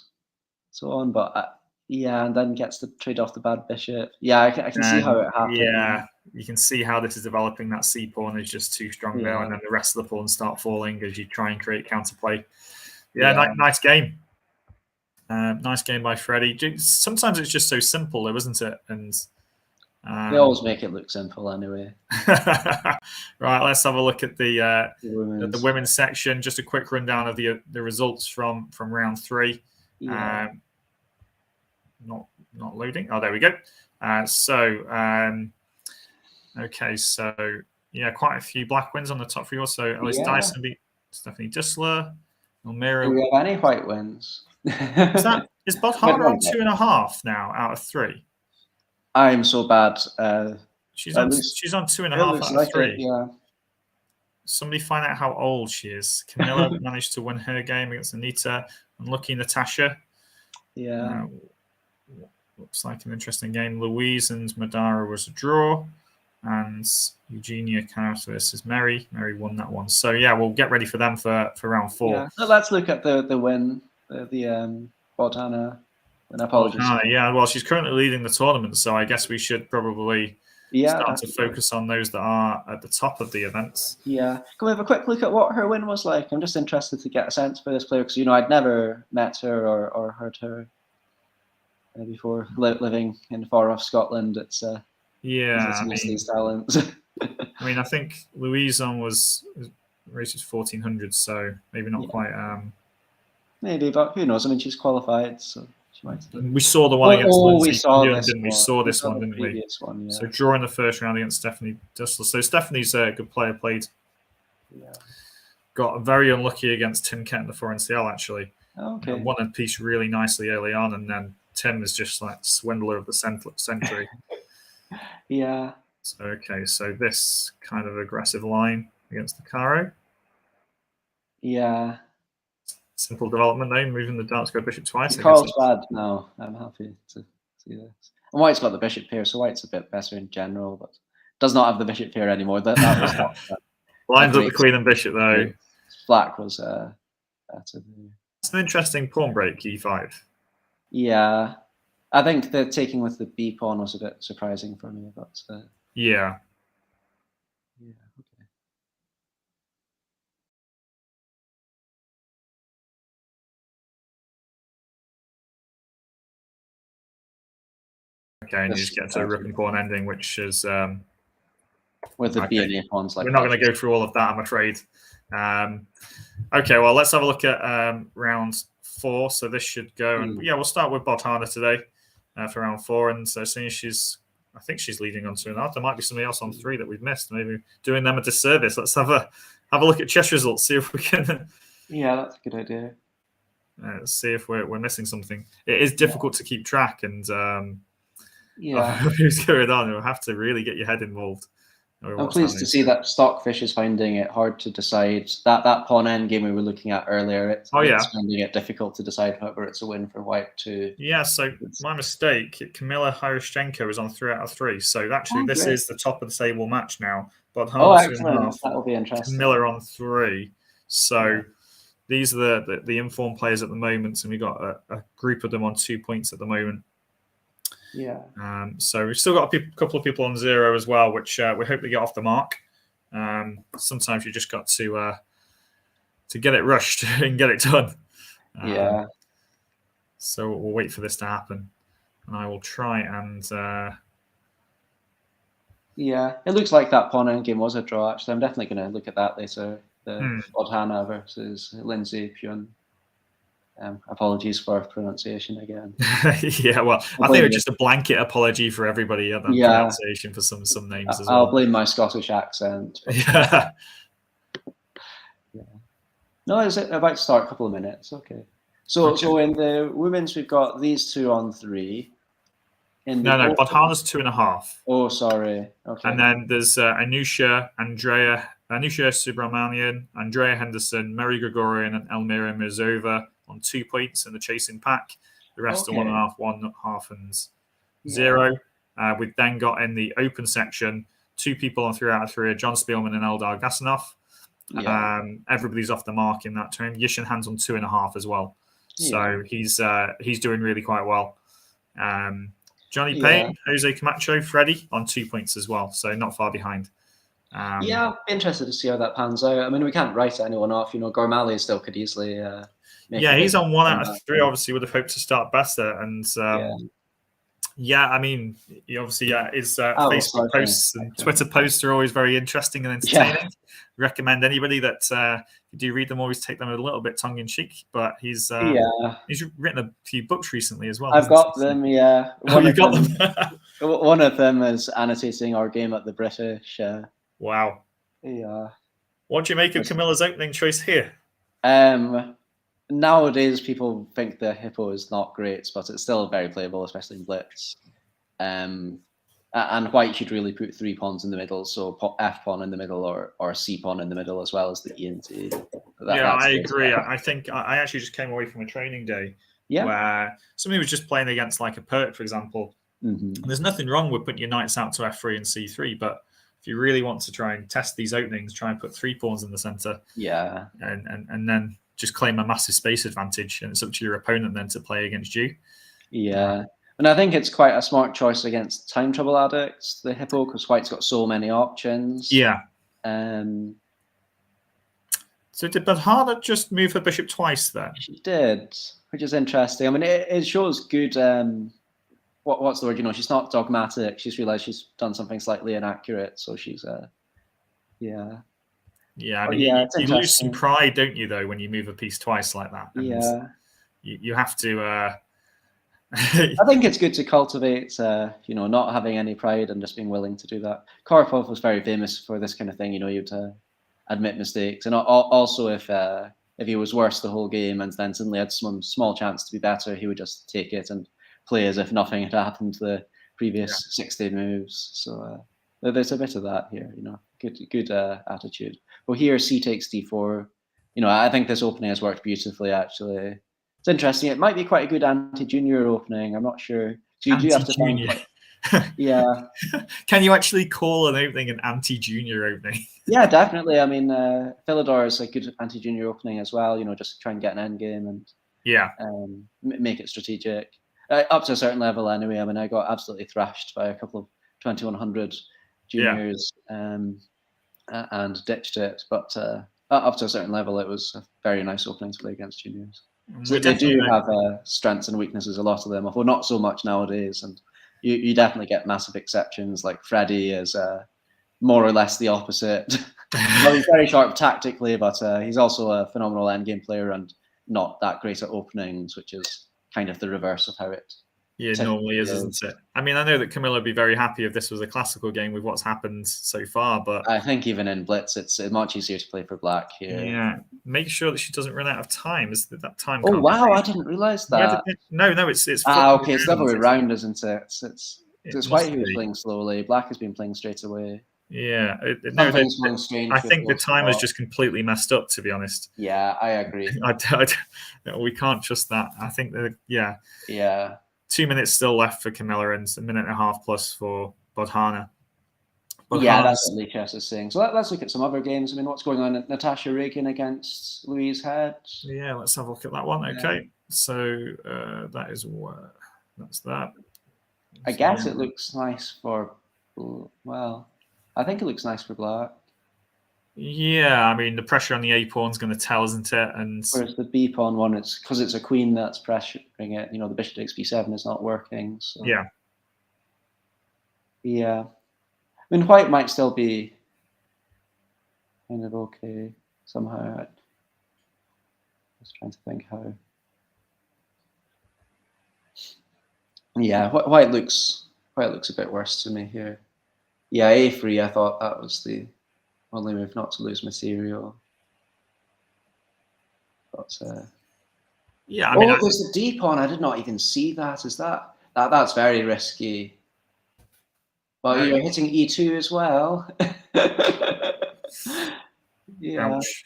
B: so on, but. And then gets to trade off the bad bishop. Yeah, I can see how it happened.
A: Yeah, you can see how this is developing. That C pawn is just too strong there, and then the rest of the pawns start falling as you try and create counterplay. Nice game. Nice game by Freddie. Sometimes it's just so simple, though, isn't it? And
B: they always make it look simple anyway.
A: Right, let's have a look at the women's section. Just a quick rundown of the results from round 3.
B: Yeah.
A: Not loading. Oh, there we go. Okay, so quite a few black wins on the top 3 also. Alice Dyson beat Stephanie Dissler. Elmira.
B: Do we have any white wins?
A: Is Bob Harder on 2.5 now out of 3?
B: I'm so bad.
A: She's on 2.5 out of 3.
B: Yeah.
A: Somebody find out how old she is. Camilla managed to win her game against Anita. Unlucky Natasha.
B: Yeah.
A: Looks like an interesting game. Louise and Madara was a draw. And Eugenia Karas versus Mary. Mary won that one. So, we'll get ready for them for round 4.
B: Yeah. So let's look at the win. The Botana. And apologies.
A: Well, she's currently leading the tournament. So I guess we should probably start to focus on those that are at the top of the events.
B: Yeah. Can we have a quick look at what her win was like? I'm just interested to get a sense for this player because, I'd never met her or heard her before living in far off Scotland. It's these talents.
A: I mean, I think Louise was rated 1400, so maybe not quite.
B: Maybe, but who knows? I mean, she's qualified, so she might.
A: We saw the one against Lindsay.
B: We
A: saw this one, didn't we?
B: One, yeah.
A: So drawing the first round against Stephanie Dissler. So Stephanie's a good player. Played.
B: Yeah.
A: Got very unlucky against Tim Kett in the 4 NCL actually.
B: Okay.
A: Won a piece really nicely early on, and then Tim is just like swindler of the century.
B: Yeah.
A: So, okay, so this kind of aggressive line against the Caro.
B: Yeah.
A: Simple development though, moving the dark square bishop twice.
B: Carl's bad now. I'm happy to see this. And White's got the bishop here, so White's a bit better in general, but does not have the bishop here anymore. That was not
A: lines up the queen and bishop though.
B: Black was better.
A: It's an interesting pawn break, e5.
B: Yeah. I think the taking with the b pawn was a bit surprising for me, but
A: yeah.
B: Yeah, okay.
A: Okay, and you just get to a rook and pawn ending, which is
B: with the B and A pawns. Like
A: we're not going to go through all of that, I'm afraid. Okay, well, let's have a look at round 4. So this should go, and yeah, we'll start with Bodhana today for round 4. And so seeing as I think she's leading on 2.5. There might be somebody else on 3 that we've missed. Maybe doing them a disservice. Let's have a look at chess results. See if we can.
B: Yeah, that's a good idea.
A: See if we're missing something. It is difficult to keep track, and
B: yeah,
A: who's going on? You'll have to really get your head involved.
B: I'm pleased to see that Stockfish is finding it hard to decide. That pawn end game we were looking at earlier, it's finding it difficult to decide whether it's a win for White too.
A: Yeah, so my mistake, Kamila Hyryshchenko is on 3 out of 3. So actually this is the top of the table match now. But
B: excellent. That'll be interesting.
A: Kamila on 3. So these are the informed players at the moment, and we've got a group of them on 2 points at the moment.
B: Yeah.
A: So we've still got a couple of people on 0 as well, which we hope to get off the mark. Sometimes you just got to get it rushed and get it done.
B: Yeah.
A: So we'll wait for this to happen, and I will try and.
B: Yeah, it looks like that pawn end game was a draw. Actually, I'm definitely going to look at that later. The Bodhana versus Lindsay Pune. Apologies for pronunciation again.
A: Yeah, well, I think it's just a blanket apology for everybody at that pronunciation for some names as well.
B: I'll blame my Scottish accent.
A: Yeah.
B: No, it's about to start. A couple of minutes. Okay. So in the women's, we've got these 2 on 3.
A: No, Bodhana's 2.5.
B: Oh, sorry. Okay.
A: And then there's Anusha Subramanian, Andrea Henderson, Mary Gregorian, and Elmira Mirzova on 2 points in the chasing pack. The rest are 1.5, 1.5, and 0. We've then got in the open section 2 people on 3 out of 3, John Spielman and Eldar Gasanov. Yeah. Everybody's off the mark in that term. Yishin Han's on 2.5 as well. So he's doing really quite well. Johnny Payne, Jose Camacho, Freddie on 2 points as well. So not far behind.
B: I'm interested to see how that pans out. I mean, we can't write anyone off. Gormali still could easily.
A: He's on 1 out of 3. Obviously, would have hoped to start better. And I mean, he obviously his Facebook posts and Twitter posts are always very interesting and entertaining. Yeah. Recommend anybody that you do read them, always take them a little bit tongue in cheek. But he's written a few books recently as well.
B: I've got them. Yeah,
A: you've got them.
B: One of them is annotating our game at the British.
A: Wow.
B: Yeah.
A: What do you make of Camilla's opening choice here?
B: Nowadays, people think the hippo is not great, but it's still very playable, especially in Blitz. And White should really put 3 pawns in the middle, so F pawn in the middle or C pawn in the middle, as well as the E and T.
A: I agree. I think I actually just came away from a training day where somebody was just playing against like a Perk, for example. Mm-hmm. There's nothing wrong with putting your knights out to F3 and C3, but if you really want to try and test these openings, try and put 3 pawns in the center.
B: Yeah.
A: And then just claim a massive space advantage, and it's up to your opponent then to play against you.
B: Yeah. And I think it's quite a smart choice against time trouble addicts, the hippo, because White's got so many options.
A: Yeah.
B: So
A: did Bodhana just move her bishop twice then?
B: She did, which is interesting. I mean, it shows good... what's the word? She's not dogmatic. She's realized she's done something slightly inaccurate, so she's Yeah,
A: I mean, you lose some pride, don't you, though, when you move a piece twice like that? And you have to.
B: I think it's good to cultivate, not having any pride and just being willing to do that. Karpov was very famous for this kind of thing. You'd admit mistakes, and also if he was worse the whole game and then suddenly had some small chance to be better, he would just take it and play as if nothing had happened the previous 60 moves. So there's a bit of that here, good attitude. Well, here C takes D4. I think this opening has worked beautifully, actually. It's interesting. It might be quite a good anti-junior opening. I'm not sure. So you do have to find, yeah.
A: Can you actually call an opening an anti-junior opening?
B: Yeah, definitely. I mean, Philidor is a good anti-junior opening as well. Just try and get an endgame and make it strategic. Up to a certain level, anyway. I mean, I got absolutely thrashed by a couple of 2100 juniors and ditched it. But up to a certain level, it was a very nice opening to play against juniors. So they do have strengths and weaknesses, a lot of them, although not so much nowadays. And you definitely get massive exceptions, like Freddie is more or less the opposite. Well, he's very sharp tactically, but he's also a phenomenal endgame player and not that great at openings, which is kind of the reverse of how it
A: normally is, isn't it? I mean, I know that Camilla would be very happy if this was a classical game with what's happened so far, but
B: I think even in Blitz, it's much easier to play for black here.
A: Yeah, make sure that she doesn't run out of time. Is that time?
B: Oh wow, I didn't realize that.
A: No, it's
B: okay, it's the other way around, isn't it? It's white who's playing slowly. Black has been playing straight away.
A: Yeah,
B: strange.
A: I think the timer's just completely messed up, to be honest.
B: Yeah, I agree.
A: We can't trust that. I think that
B: yeah.
A: 2 minutes still left for Camilla and a minute and a half plus for Bodhana.
B: Yeah, that's what Lichess is saying. So let's look at some other games. I mean, what's going on? Natasha Reagan against Louise Head.
A: Yeah, let's have a look at that one. Okay, so that's that.
B: I guess it looks nice for, I think it looks nice for black.
A: Yeah, I mean, the pressure on the A pawn's going to tell, isn't it? And
B: whereas the B pawn one, it's because it's a queen that's pressuring it. The bishop takes B7 is not working. So.
A: Yeah.
B: I mean, white might still be kind of okay somehow. Just trying to think how. Yeah, white looks a bit worse to me here. Yeah, A3. I thought that was the only move not to lose material. But
A: yeah, I mean,
B: there's a D pawn. I did not even see that. Is that's very risky. Well, you're hitting E2 as well. Yeah.
A: Ouch.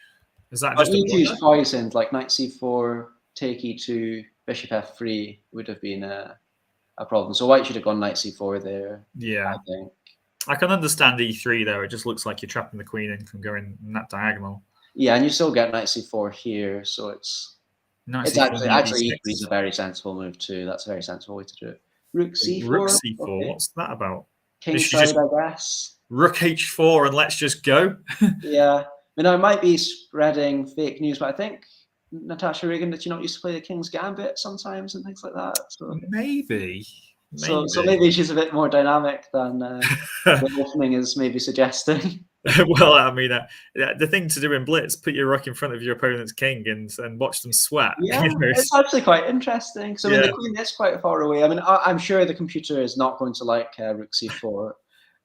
A: Is that just
B: E2 is poisoned? Like knight C4, take E2, bishop F3 would have been a problem. So white should have gone knight C4 there.
A: Yeah,
B: I think.
A: I can understand E3 though. It just looks like you're trapping the queen in from going in that diagonal.
B: Yeah, and you still get knight C4 here, so it's actually E3 is a very sensible move too. That's a very sensible way to do it. Rook C4.
A: Rook C4.
B: Okay.
A: What's that about?
B: Kingside, I guess.
A: Rook H4 and let's just go.
B: Yeah, I might be spreading fake news, but I think Natasha Reagan, did you not used to play the King's Gambit sometimes and things like that? So
A: maybe.
B: So maybe she's a bit more dynamic than the opening is maybe suggesting.
A: Well, I mean, the thing to do in Blitz, put your rook in front of your opponent's king and watch them sweat.
B: Yeah, it's actually quite interesting. So, I mean, the queen is quite far away. I mean, I'm sure the computer is not going to like rook c4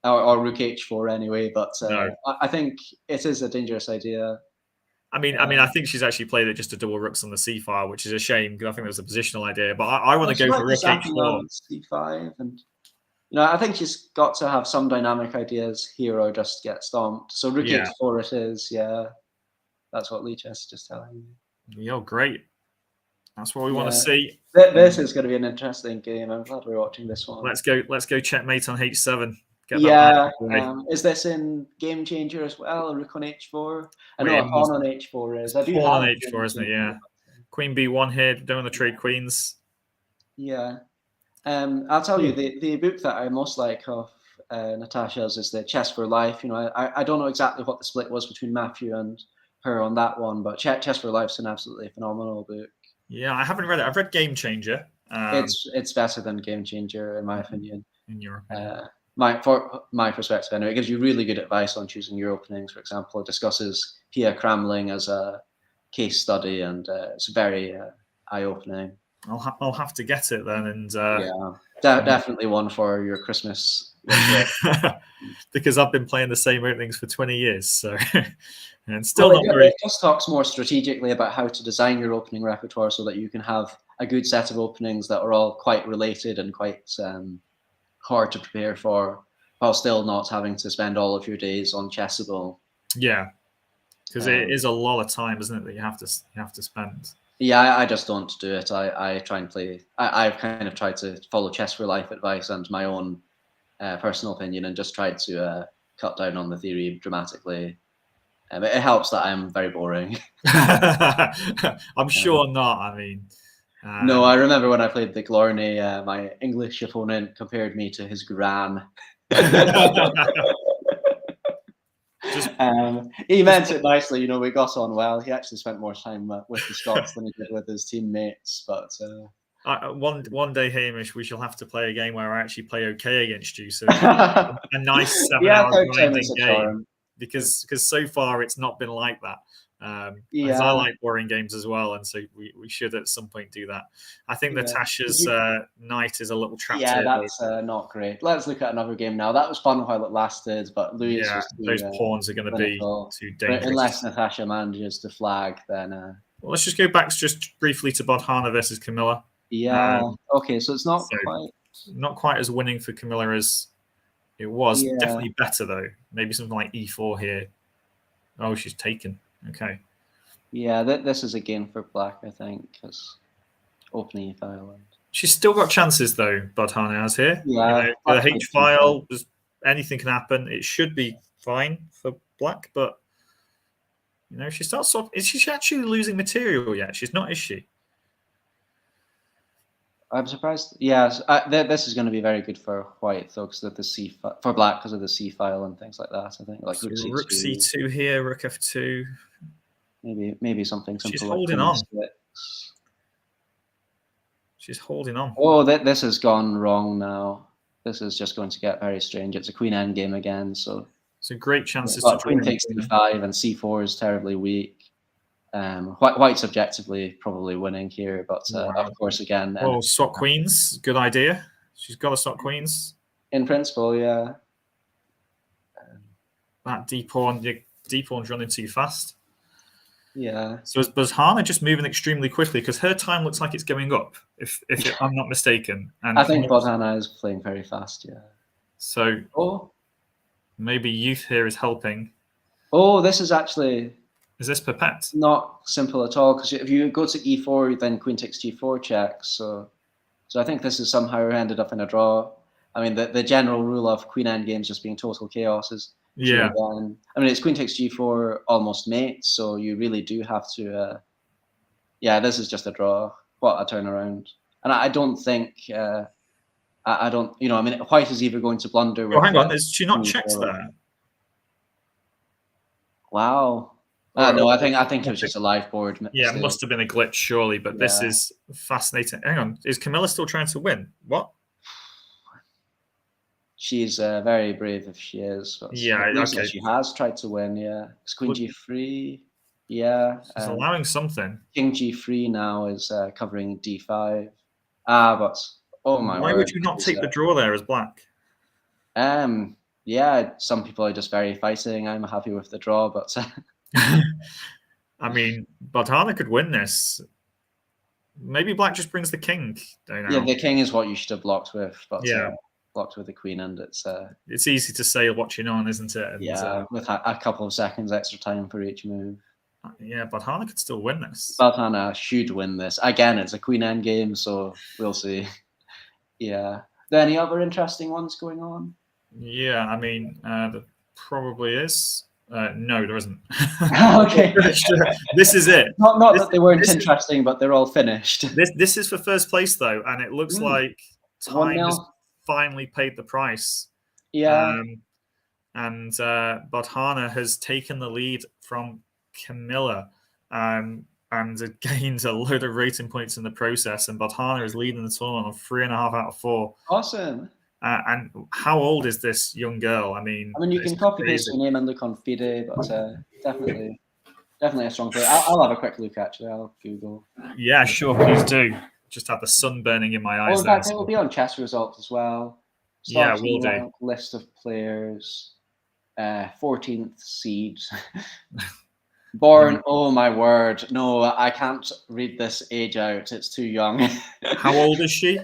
B: or rook h4 anyway, but no. I think it is a dangerous idea.
A: I mean, I think she's actually played it just to double rooks on the c file, which is a shame because I think it was a positional idea. But I want to go for rook h4.
B: C5 and. I think she's got to have some dynamic ideas here or just get stomped. So rook h4 it is, yeah. That's what Lichess is just telling me.
A: Yeah, great. That's what we want to see.
B: This is going to be an interesting game. I'm glad we're watching this one.
A: Let's go checkmate on h7.
B: Is this in Game Changer as well? Rook on h4? I know a pawn on h4 is.
A: Pawn on h4, isn't it? Yeah. Queen b1 here. Don't want to trade queens.
B: Yeah. I'll tell you, the book that I most like of Natasha's is the Chess for Life. I don't know exactly what the split was between Matthew and her on that one, but Chess for Life's an absolutely phenomenal book.
A: Yeah, I haven't read it. I've read Game Changer.
B: It's better than Game Changer, in my opinion.
A: In your opinion.
B: For my perspective, anyway, it gives you really good advice on choosing your openings. For example, it discusses Pia Kramling as a case study, and it's very eye-opening.
A: I'll have to get it then, and
B: definitely one for your Christmas.
A: Because I've been playing the same openings for 20 years, so and still not very.
B: It just talks more strategically about how to design your opening repertoire so that you can have a good set of openings that are all quite related and quite hard to prepare for, while still not having to spend all of your days on Chessable.
A: Yeah, because it is a lot of time, isn't it, that you have to spend.
B: Yeah, I just don't do it. I try and play. I've kind of tried to follow Chess for Life advice and my own personal opinion, and just tried to cut down on the theory dramatically. It helps that I'm very boring.
A: I'm sure not. I mean,
B: no, I remember when I played the Glorny, my English opponent compared me to his gran. He meant it nicely, we got on well. He actually spent more time with the Scots than he did with his teammates. But
A: one day, Hamish, we shall have to play a game where I actually play okay against you. So a nice 7-hour grinding game. Because so far it's not been like that. Because I like boring games as well, and so we should at some point do that. I think Natasha's knight is a little trapped.
B: Yeah, that's not great. Let's look at another game now. That was fun while it lasted, but Louis was too,
A: those pawns are going to be too dangerous.
B: Unless Natasha manages to flag, then...
A: Well, let's just go back just briefly to Bodhana versus Camilla.
B: Yeah, okay, so it's not
A: not quite as winning for Camilla as it was. Yeah. Definitely better, though. Maybe something like e4 here. Oh, she's taken. Okay.
B: Yeah, this is a game for black, I think, because opening e-file.
A: She's still got chances, though, Bodhana has here.
B: Yeah.
A: The h-file, anything can happen. It should be fine for black, but, she starts off... Is she actually losing material yet? She's not, is she?
B: I'm surprised. Yes, this is going to be very good for white, though, because of the for black because of the c-file and things like that. I think, like
A: so rook c2 here, rook f2.
B: Maybe something simple.
A: She's holding on. She's holding on.
B: Oh, this has gone wrong now. This is just going to get very strange. It's a queen endgame again, so
A: it's a great chance.
B: Queen takes d5 and c4 is terribly weak. White's objectively probably winning here, but of course again.
A: Oh, swap queens, good idea. She's got to swap queens.
B: In principle, yeah.
A: That d-pawn's running too fast.
B: Yeah.
A: So is Bodhana just moving extremely quickly because her time looks like it's going up, if I'm not mistaken. And
B: I think Bodhana is playing very fast. Yeah.
A: So maybe youth here is helping.
B: Oh, this is actually.
A: Is this perpet?
B: Not simple at all, because if you go to e4, then queen takes g4 checks. So I think this is somehow ended up in a draw. I mean, the general rule of queen endgames just being total chaos is.
A: Yeah.
B: I mean, it's queen takes g4 almost mate, so you really do have to. This is just a draw. What a turnaround! And I don't think. I don't. I mean, white is either going to blunder.
A: Oh, hang on. Is she not checked there?
B: Wow. No, I think it was just a live board.
A: Yeah, it must have been a glitch, surely. But this is fascinating. Hang on, is Camilla still trying to win? What?
B: She's very brave if she is. But
A: okay.
B: She has tried to win. Yeah, it's queen g3. Yeah,
A: she's allowing something.
B: King g3 now is covering d5. But oh my!
A: Why would you not take the draw there as black?
B: Yeah, some people are just very fighting. I'm happy with the draw, but.
A: I mean, Bodhana could win this. Maybe black just brings the king.
B: Yeah, the king is what you should have blocked with, but blocked with the queen, and it's
A: easy to say watching on, isn't it? And,
B: with a couple of seconds extra time for each move.
A: Yeah, Bodhana could still win this.
B: Bodhana should win this. Again, it's a queen end game, so we'll see. Yeah. Are there any other interesting ones going on?
A: Yeah, I mean, there probably is. No, there isn't.
B: Okay.
A: This is it.
B: Not that they weren't interesting, but they're all finished.
A: This is for first place, though, and it looks like time has finally paid the price.
B: Yeah.
A: And Bodhana has taken the lead from Camilla and gained a load of rating points in the process. And Bodhana is leading the tournament on 3.5 out of 4.
B: Awesome.
A: And how old is this young girl? I mean,
B: you can copy paste your name and look on FIDE, but definitely a strong player. I'll have a quick look, actually. I'll Google.
A: Yeah, sure, please do. Just had the sun burning in my eyes.
B: In fact, it will be on chess results as well.
A: We'll do.
B: List of players, 14th seed. Born, oh my word. No, I can't read this age out. It's too young.
A: How old is she?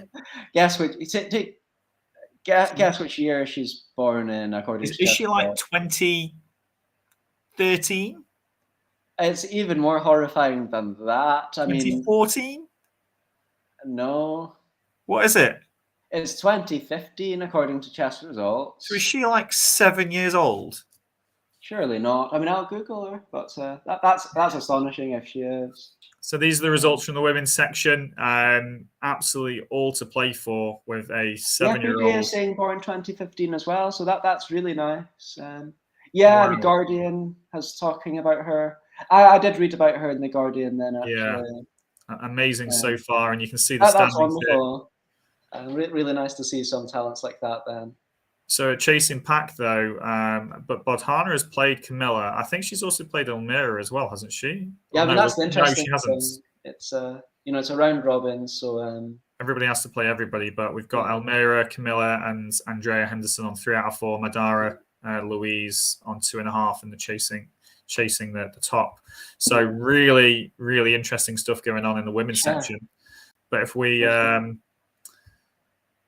B: Guess which year she's born in, according to
A: Is she like
B: Chess.
A: 2013?
B: It's even more horrifying than that. I mean,
A: 2014?
B: no.
A: What is it?
B: It's 2015, according to chess results.
A: So is she like 7 years old?
B: Surely not. I mean, I'll Google her, but that's astonishing if she is.
A: So these are the results from the women's section. Absolutely all to play for with a 7-year-old.
B: Yeah, saying born 2015 as well. So that's really nice. Wow. The Guardian has talking about her. I did read about her in the Guardian then. Actually.
A: Yeah, amazing so far, and you can see the standings.
B: That's wonderful. Really nice to see some talents like that then.
A: So at Chasing Pack, though, but Bodhana has played Camilla. I think she's also played Elmira as well, hasn't she?
B: Yeah, but that's the interesting
A: thing. No, she hasn't.
B: It's it's a round robin, so
A: everybody has to play everybody. But we've got Elmira, Camilla, and Andrea Henderson on 3 out of 4. Madara, Louise on 2.5, and the chasing the top. So really, really interesting stuff going on in the women's section. But if we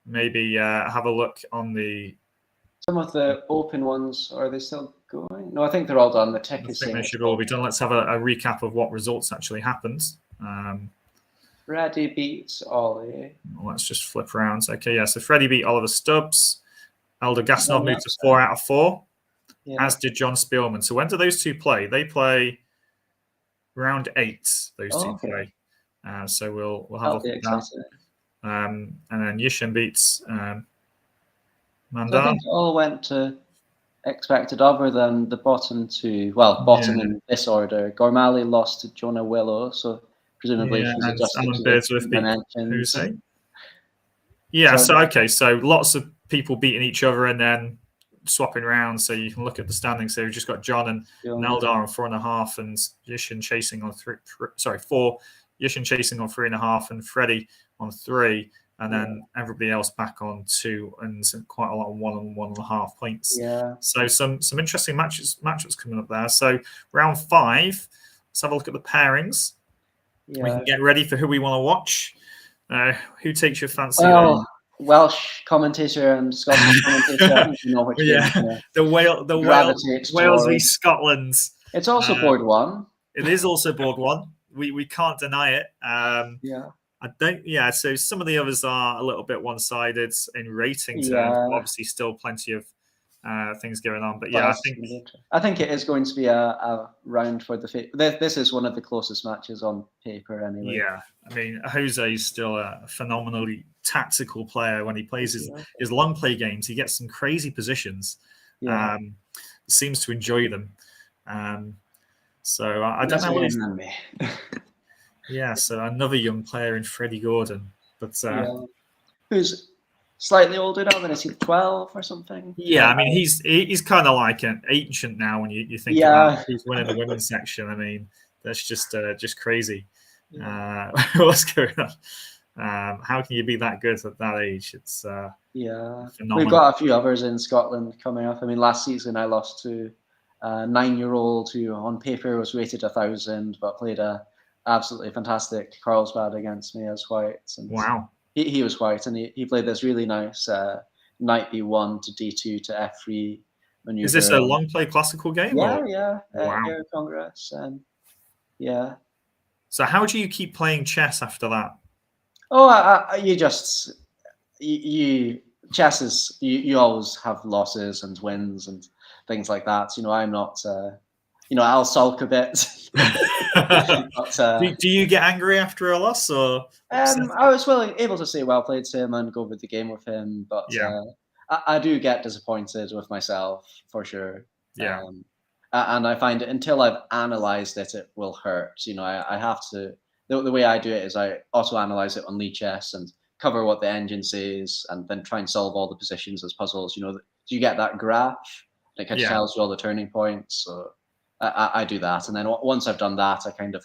A: maybe have a look on
B: some of the open ones, are they still going? No, I think they're all done. The tech is saying
A: they should all be done. Let's have a recap of what results actually happened.
B: Freddie beats Ollie.
A: Let's just flip around. Okay, yeah. So Freddie beat Oliver Stubbs. Elder Gasnov moved to 4 out of 4, as did John Spielman. So when do those two play? They play round 8. Those two play. So we'll have a look at that. And then Yishin beats Mandar.
B: So I think it all went to expected, other than the bottom two. Well, bottom in this order. Gormali lost to Jonah Willow, so presumably she's adjusted
A: Alan
B: to
A: Beardsworth beat Jose. Yeah, so lots of people beating each other and then swapping around. So you can look at the standings. So we've just got John and Neldar on 4.5, and Yishin chasing on 4. Yishin chasing on 3.5, and Freddie on 3. And then everybody else back on 2, and quite a lot of 1 and 1.5 points.
B: Yeah.
A: So some interesting matchups coming up there. So round 5, let's have a look at the pairings. Yeah. We can get ready for who we want to watch. Who takes your fancy?
B: Well, Welsh commentator and Scottish commentator. You know which
A: the Wales v Scotland.
B: It's also board 1.
A: It is also board 1. We can't deny it. So some of the others are a little bit one-sided in rating terms. Obviously, still plenty of things going on. But
B: I think it is going to be a round for the this is one of the closest matches on paper anyway.
A: Yeah, I mean, Jose is still a phenomenally tactical player. When he plays his long play games, he gets some crazy positions. Seems to enjoy them. So I don't know what he's... Yeah, so another young player in Freddie Gordon, but
B: who's slightly older now than, is he 12 or something?
A: Yeah, I mean he's kind of like an ancient now when you think about who's winning the women's section. I mean that's just crazy. What's going on? How can you be that good at that age? It's phenomenal.
B: We've got a few others in Scotland coming up. I mean, last season I lost to a 9-year-old who on paper was rated 1,000, but played a absolutely fantastic Carlsbad against me as white. And
A: wow.
B: He was white, and he played this really nice knight b1 to d2 to f3 maneuver.
A: Is this a long play classical game?
B: Yeah.
A: Wow.
B: Here at Congress.
A: So how do you keep playing chess after that?
B: Oh, chess is, you always have losses and wins and things like that. I'm not, I'll sulk a bit.
A: But, do you get angry after a loss, or?
B: I was able to say well played to him and go over the game with him, but I do get disappointed with myself for sure.
A: Yeah.
B: And I find until I've analyzed it, it will hurt. I have to. The way I do it is I also analyze it on Lichess and cover what the engine says, and then try and solve all the positions as puzzles. Do you get that graph? It kind of tells you all the turning points. So I do that, and then once I've done that, I kind of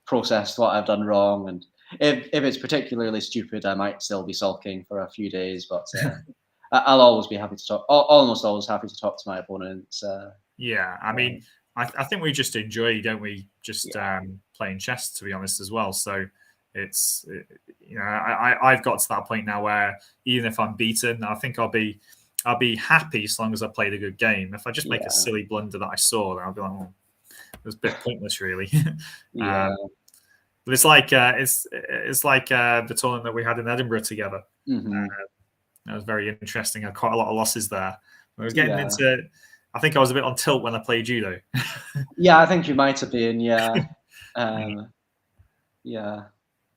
B: process what I've done wrong, and if it's particularly stupid, I might still be sulking for a few days, but I'll always be happy to talk. Almost always happy to talk to my opponents.
A: I mean, I think we just enjoy, don't we? Just playing chess, to be honest, as well. So it's I've got to that point now where even if I'm beaten, I think I'll be happy as long as I played a good game. If I just make a silly blunder that I saw, then I'll be like, oh, it was a bit pointless, really. But it's like the tournament that we had in Edinburgh together.
B: Mm-hmm.
A: That was very interesting. I had quite a lot of losses there. I was getting into. I think I was a bit on tilt when I played judo.
B: Yeah, I think you might have been. Yeah,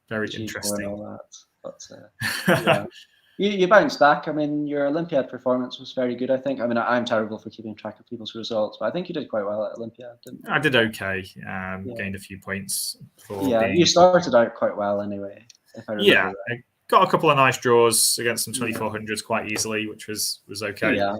A: very interesting.
B: And all that. But you bounced back. I mean, your Olympiad performance was very good. I think. I mean, I'm terrible for keeping track of people's results, but I think you did quite well at Olympiad, didn't you?
A: I did okay. Gained a few points.
B: You started out quite well anyway. If I remember
A: I got a couple of nice draws against some 2400s quite easily, which was okay.
B: Yeah.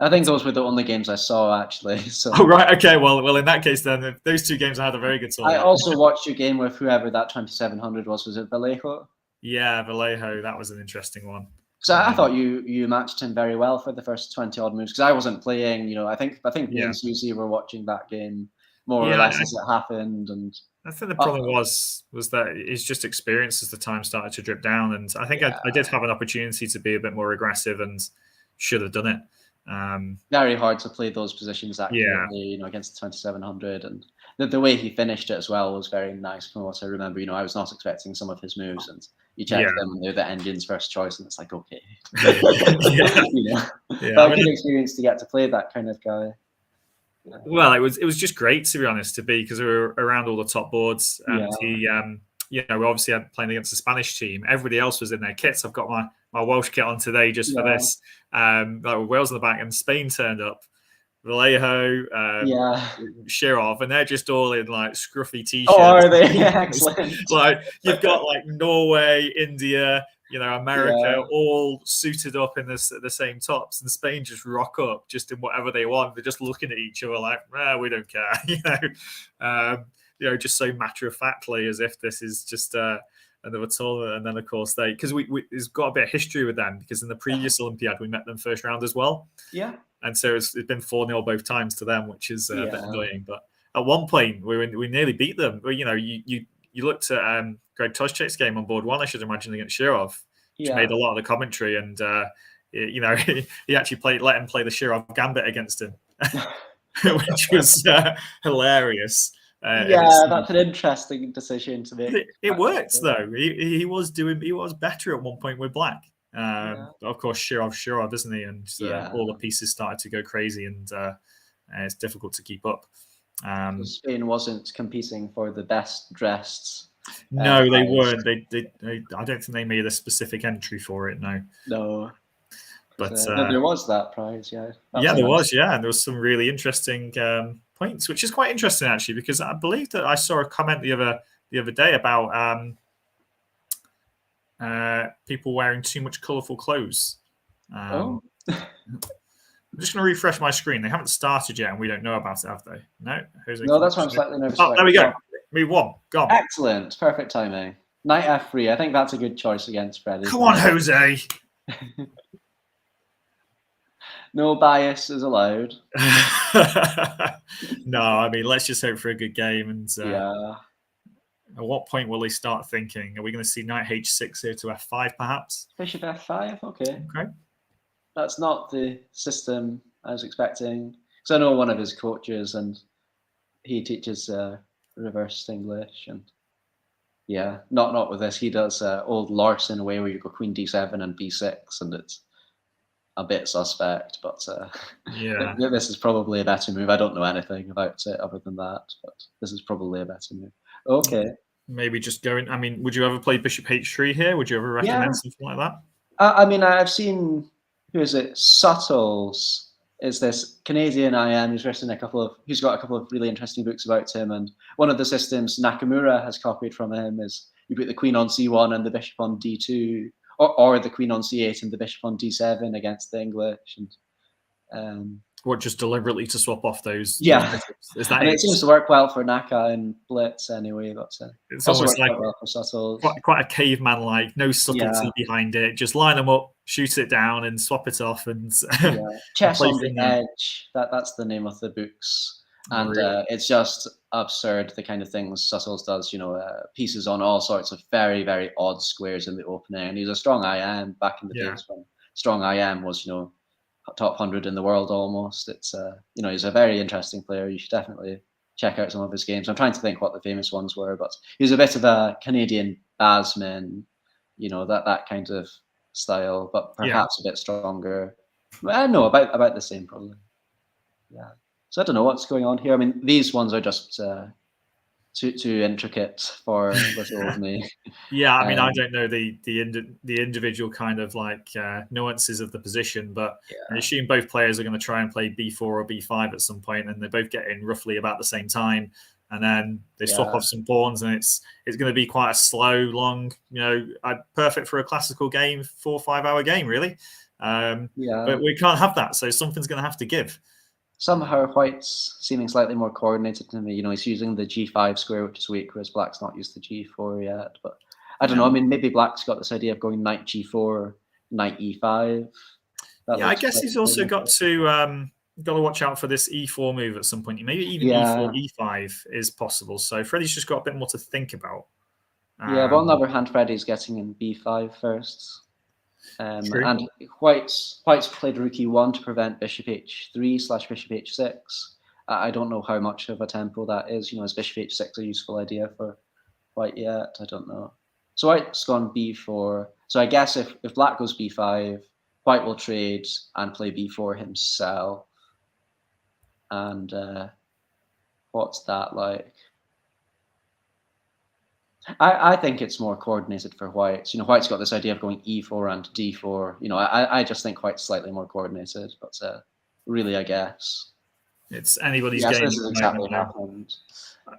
B: I think those were the only games I saw, actually. So.
A: Oh, right. Okay. Well, in that case, then, those two games I had a very good tournament.
B: I also watched your game with whoever that 2700 was. Was it Vallejo?
A: Yeah, Vallejo. That was an interesting one.
B: Because I thought you matched him very well for the first 20 odd moves. Because I wasn't playing. I think me and Susie were watching that game more or less as it happened. And
A: I think the problem was that it's just experience as the time started to drip down. And I think I did have an opportunity to be a bit more aggressive and should have done it.
B: Very hard to play those positions accurately, against the 2700, and the way he finished it as well was very nice from what I remember. I was not expecting some of his moves, and you check them and they're the Indians' first choice, and it's like, okay, good experience to get to play that kind of guy.
A: Well, it was just great, to be honest, because we were around all the top boards, and he we obviously had playing against the Spanish team. Everybody else was in their kits. I've got my Welsh kit on today just for this. Wales in the back, and Spain turned up. Vallejo, Shirov, and they're just all in like scruffy t-shirts.
B: Oh, are they? Yeah, excellent.
A: Like you've got like Norway, India, America, all suited up in the same tops, and Spain just rock up just in whatever they want. They're just looking at each other like, we don't care, just so matter of factly, as if this is just another tournament. And then of course because it's got a bit of history with them, because in the previous Olympiad we met them first round as well.
B: Yeah.
A: And so it's been 4-0 both times to them, which is a bit annoying. But at one point we nearly beat them. But you looked at Greg Toshchek's game on board one, I should imagine, against Shirov, which made a lot of the commentary, and he actually let him play the Shirov gambit against him, which was hilarious.
B: That's an interesting decision to make.
A: It worked though. He was better at one point with Black. But of course, Shirov, isn't he? And all the pieces started to go crazy, and it's difficult to keep up.
B: Spain wasn't competing for the best dressed.
A: No, they weren't. They I don't think they made a specific entry for it.
B: No.
A: But
B: there was that prize. Yeah.
A: There was. Yeah, and there was some really interesting points, which is quite interesting actually, because I believe that I saw a comment the other day about people wearing too much colourful clothes. I'm just going to refresh my screen. They haven't started yet, and we don't know about it, have they? No,
B: that's why I'm slightly nervous.
A: Oh, there we go. Move one. Gone.
B: Excellent, perfect timing. Knight F3. I think that's a good choice against Fred.
A: Come on, Jose.
B: No bias is allowed.
A: No, I mean, let's just hope for a good game. And at what point will they start thinking? Are we going to see Knight H6 here to F5, perhaps?
B: Bishop F5, okay. That's not the system I was expecting. Because I know one of his coaches, and he teaches reversed English, and not with this. He does old Larson way where you go Queen D7 and B6, and it's a bit suspect, but this is probably a better move. I don't know anything about it other than that, but this is probably a better move. Okay.
A: Maybe just going. I mean, would you ever play Bishop H3 here? Would you ever recommend something like that?
B: I mean, I've seen, who is it? Suttles is this Canadian IM who's got a couple of really interesting books about him, and one of the systems Nakamura has copied from him is you put the Queen on C1 and the Bishop on D2. Or the Queen on C8 and the Bishop on D7 against the English, and
A: just deliberately to swap off those?
B: Is that? And it seems to work well for Naka and Blitz anyway. But
A: it's almost like
B: well for Suttles.
A: Quite a caveman-like, no subtlety behind it. Just line them up, shoot it down, and swap it off. And
B: Chess on the Edge. That's the name of the books. And it's just absurd, the kind of things Sussels does, pieces on all sorts of very, very odd squares in the opening. And he's a strong IM back in the days when strong IM was, top 100 in the world almost. It's, he's a very interesting player. You should definitely check out some of his games. I'm trying to think what the famous ones were, but he was a bit of a Canadian Basman, that kind of style, but perhaps a bit stronger. No, about the same probably. Yeah. So I don't know what's going on here. I mean, these ones are just too intricate for little old me.
A: Yeah, I mean, I don't know the individual kind of like nuances of the position, but I assume both players are going to try and play b4 or b5 at some point, and they both get in roughly about the same time, and then they swap off some pawns, and it's going to be quite a slow, long, perfect for a classical game, 4 or 5 hour game, really. But we can't have that, so something's going to have to give.
B: Somehow White's seeming slightly more coordinated to me. He's using the g5 square, which is weak, whereas Black's not used the g4 yet. But I don't know. I mean, maybe Black's got this idea of going knight g4, knight e5.
A: I guess he's also got to watch out for this e4 move at some point. Maybe even e4, e5 is possible. So Freddie's just got a bit more to think about.
B: But on the other hand, Freddie's getting in b5 first. And White's played rook e1 to prevent bishop h3/bishop h6. I don't know how much of a tempo that is. Is bishop h6 a useful idea for White yet? I don't know. So White's gone b4. So I guess if Black goes b5, White will trade and play b4 himself. And what's that like? I think it's more coordinated for White. White's got this idea of going e4 and d4. I just think White's slightly more coordinated, but really, I guess
A: it's anybody's game.
B: This is exactly what happened.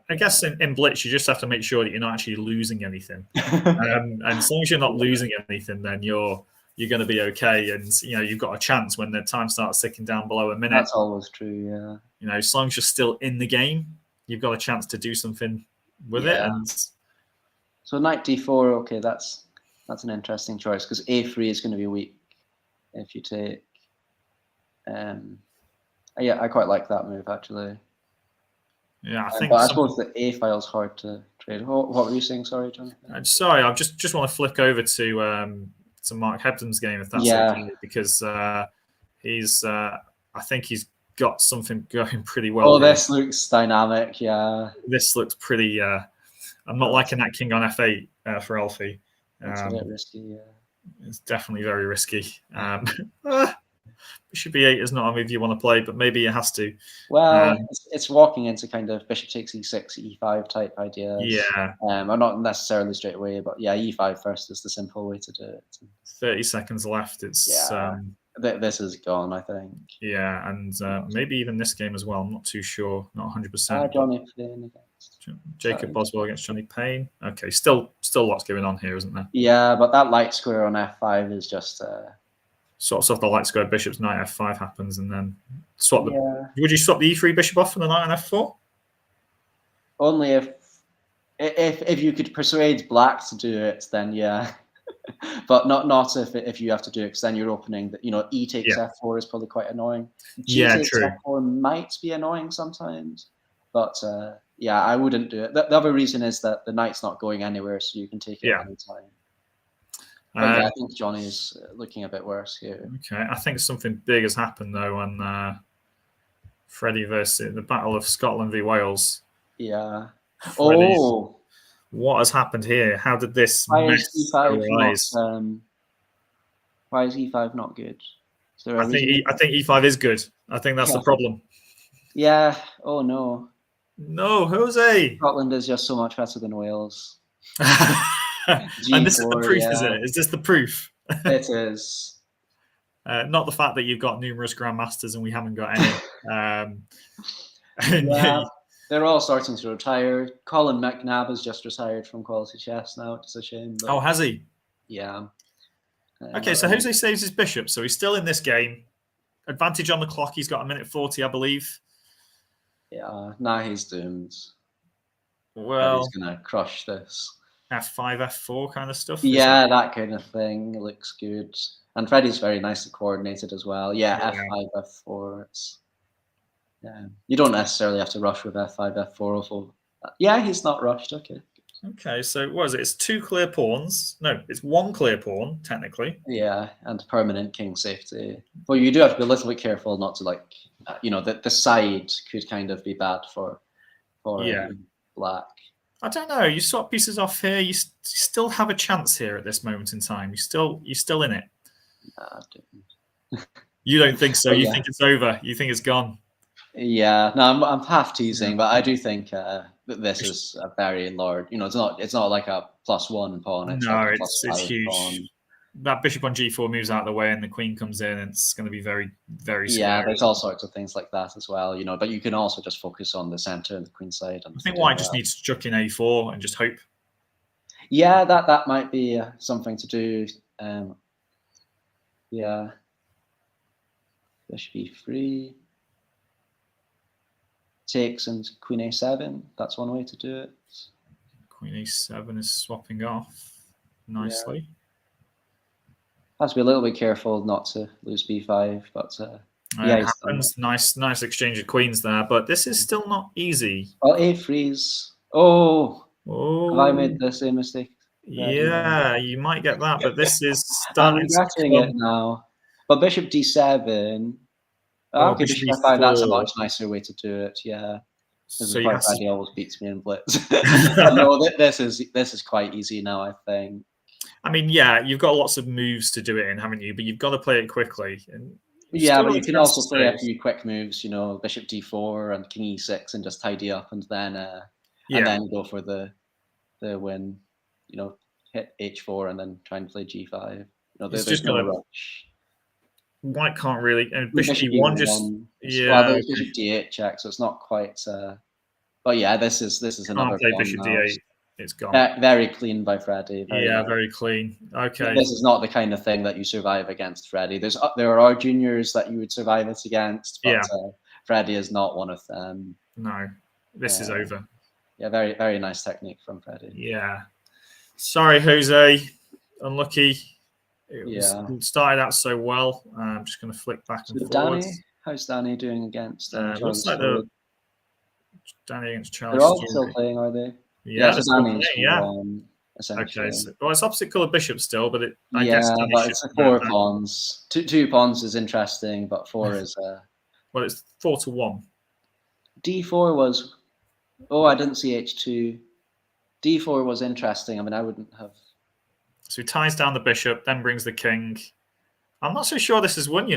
A: I guess in Blitz, you just have to make sure that you're not actually losing anything. And as long as you're not losing anything, then you're going to be okay. And you've got a chance when the time starts ticking down below a minute.
B: That's always true. Yeah.
A: As long as you're still in the game, you've got a chance to do something with it. And
B: so knight d4, okay, that's an interesting choice because a3 is going to be weak if you take. I quite like that move actually.
A: Yeah, I think.
B: But I suppose the a file's hard to trade. What were you saying? Sorry, John.
A: Sorry, I just want to flick over to Mark Hebden's game if that's okay, because he's. I think he's got something going pretty well.
B: Oh, this looks dynamic. Yeah.
A: This looks pretty. I'm not liking that king on f8 for Alfie.
B: It's a bit risky, yeah.
A: It's definitely very risky. Bishop e8 is not a move you want to play, but maybe it has to.
B: Well, it's walking into kind of bishop takes e6, e5 type ideas.
A: Yeah.
B: Or not necessarily straight away, but e5 first is the simple way to do it.
A: 30 seconds left. It's
B: this is gone, I think.
A: Yeah, and maybe even this game as well. I'm not too sure, not 100%.
B: Johnny Payne against
A: Jacob Boswell against Johnny Payne. Okay, still lots going on here, isn't there?
B: Yeah, but that light square on f5 is just
A: sorts off the light square bishop's knight f5 happens, and then swap the. Would you swap the e3 bishop off for the knight on f4?
B: Only if you could persuade Black to do it, then yeah. But not if you have to do it, because then you're opening that e takes f4 is probably quite annoying. G takes
A: true.
B: f4 might be annoying sometimes, but I wouldn't do it. The other reason is that the knight's not going anywhere, so you can take it anytime. But I think Johnny's looking a bit worse here.
A: Okay, I think something big has happened though on Freddie versus the Battle of Scotland v Wales.
B: Yeah.
A: Freddie's, what has happened here? How did this mess arise?
B: Why is e5 not good?
A: I think e5 is good. I think that's the problem.
B: Yeah. Oh no.
A: No, Jose.
B: Scotland is just so much better than Wales.
A: And this is the proof, is it? Is this the proof?
B: It is.
A: Not the fact that you've got numerous grandmasters and we haven't got any.
B: They're all starting to retire. Colin McNabb has just retired from Quality Chess now. It's a shame. But,
A: has he?
B: Yeah.
A: Okay, so Jose saves his bishop, so he's still in this game. Advantage on the clock. He's got a minute 40, I believe.
B: Yeah, now he's doomed.
A: Well,
B: he's gonna crush this.
A: F5, F4 kind of stuff.
B: Yeah, that kind of thing. It looks good. And Freddie's very nicely coordinated as well. Yeah. F5, F4. You don't necessarily have to rush with f5, f4. Although, yeah, he's not rushed. Okay.
A: Okay, so what is it? It's 2 clear pawns. No, it's 1 clear pawn, technically.
B: Yeah, and permanent king safety. Well, you do have to be a little bit careful not to the side could kind of be bad for black.
A: I don't know. You swap pieces off here. You still have a chance here at this moment in time. You're still in it.
B: Nah,
A: you don't think so? You
B: yeah.
A: think it's over? You think it's gone?
B: Yeah, no, I'm half teasing, but I do think that this is a very large. It's not like a +1 pawn. It's like a
A: it's huge.
B: Pawn.
A: That bishop on g4 moves out of the way, and the queen comes in. And it's going to be very, very scary.
B: Yeah, there's all sorts of things like that as well. But you can also just focus on the center and the queen side.
A: I think white just needs to chuck in a4 and just hope.
B: Yeah, that might be something to do. Yeah, bishop e3. Takes and queen a7. That's one way to do it.
A: Queen a7 is swapping off nicely.
B: Yeah. Has to be a little bit careful not to lose b5, but
A: yeah, it happens. Nice exchange of queens there, but this is still not easy.
B: Well, a3's. Oh, have I made the same mistake?
A: Yeah, you might get that, but this is
B: I'm regretting it now. But bishop d7. Okay, bishop f5, that's a much nicer way to do it. Yeah, this is quite bad. He always beats me in blitz. No, this is quite easy now, I think.
A: I mean, yeah, you've got lots of moves to do it in, haven't you? But you've got to play it quickly. And
B: yeah, but you can also play a few quick moves. Bishop d4 and king e6, and just tidy up, and then go for the win. Hit h4 and then try and play g5. There's no rush.
A: White can't really, and bishop e1 just
B: there's bishop d8 check, so it's not quite. But yeah, this is another.
A: Can't play bishop d8. It's gone.
B: Very clean by Freddie.
A: Very clean. Okay.
B: This is not the kind of thing that you survive against Freddie. There are juniors that you would survive it against, but Freddie is not one of them.
A: No, this is over.
B: Yeah, very very nice technique from Freddie.
A: Yeah. Sorry, Jose. Unlucky. It started out so well. I'm just going to flick back and forward.
B: How's Danny doing against?
A: Looks like Danny against Charles.
B: They're all still playing, are they?
A: Yeah,
B: Danny's
A: okay. So, it's opposite colour bishop still, but I
B: guess.
A: Danny
B: but it's 4 pawns. Two pawns is interesting, but 4 is.
A: Well, it's 4-1.
B: D4 was. Oh, I didn't see h2. D4 was interesting. I mean, I wouldn't have.
A: So he ties down the bishop, then brings the king. I'm not so sure this is won,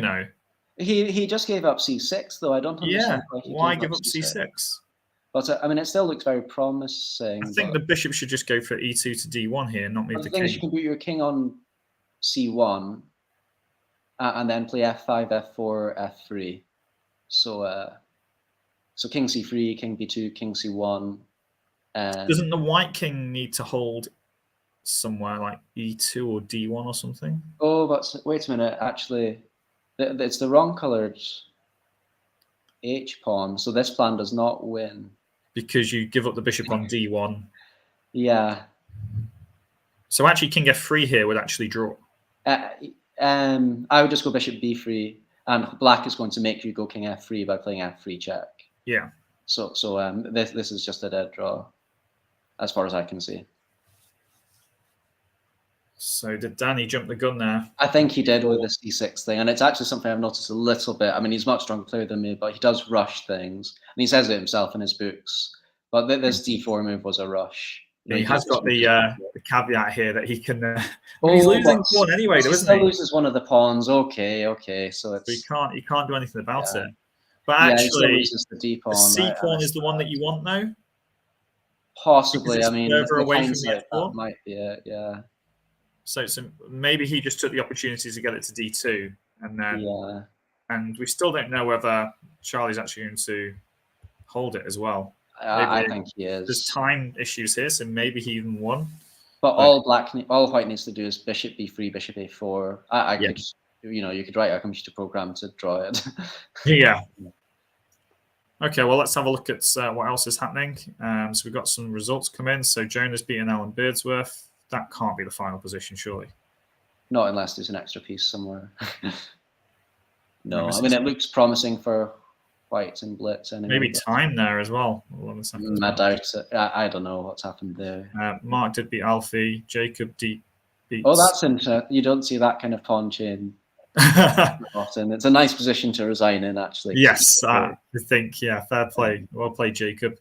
B: He just gave up c6, though. I don't understand
A: why give up c6.
B: But I mean, it still looks very promising.
A: I think the bishop should just go for e2 to d1 here, not move the king.
B: The thing is, you can put your king on c1, and then play f5, f4, f3. So king c3, king b2, king c1.
A: Doesn't the white king need to hold somewhere like e2 or d1 or something?
B: Oh, but wait a minute. Actually, it's the wrong colored h pawn, so this plan does not win.
A: Because you give up the bishop on d1.
B: Yeah.
A: So actually king f3 here would actually draw.
B: I would just go bishop b3, and black is going to make you go king f3 by playing f3 check.
A: Yeah.
B: So this is just a dead draw, as far as I can see.
A: So did Danny jump the gun there?
B: I think he did with this d6 thing, and it's actually something I've noticed a little bit. I mean, he's a much stronger player than me, but he does rush things, and he says it himself in his books. But this d4 move was a rush.
A: He has got the caveat here that he can. He's losing one anyway, though, isn't he?
B: He loses one of the pawns. Okay. So it's
A: he can't do anything about it. But actually,
B: the d pawn.
A: The c pawn is the one that you want, though.
B: Possibly. I mean,
A: further away from the
B: that might be it. Yeah.
A: So maybe he just took the opportunity to get it to d2, and then and we still don't know whether Charlie's actually going to hold it as well.
B: I think he is.
A: There's time issues here, so maybe he even won.
B: But all white needs to do is bishop b3, bishop a4. I could, you could write a computer program to draw it.
A: Yeah. Okay, well, let's have a look at what else is happening. So we've got some results come in. So Jonas beating Alan Beardsworth. That can't be the final position, surely.
B: Not unless there's an extra piece somewhere. No, I mean, it looks promising for whites in blitz anyway.
A: Maybe time there as well.
B: I doubt it. I don't know what's happened there.
A: Mark did beat Alfie. Jacob beats.
B: Oh, that's interesting. You don't see that kind of pawn chain often. It's a nice position to resign in, actually.
A: Yes, I think, fair play. Well played, Jacob.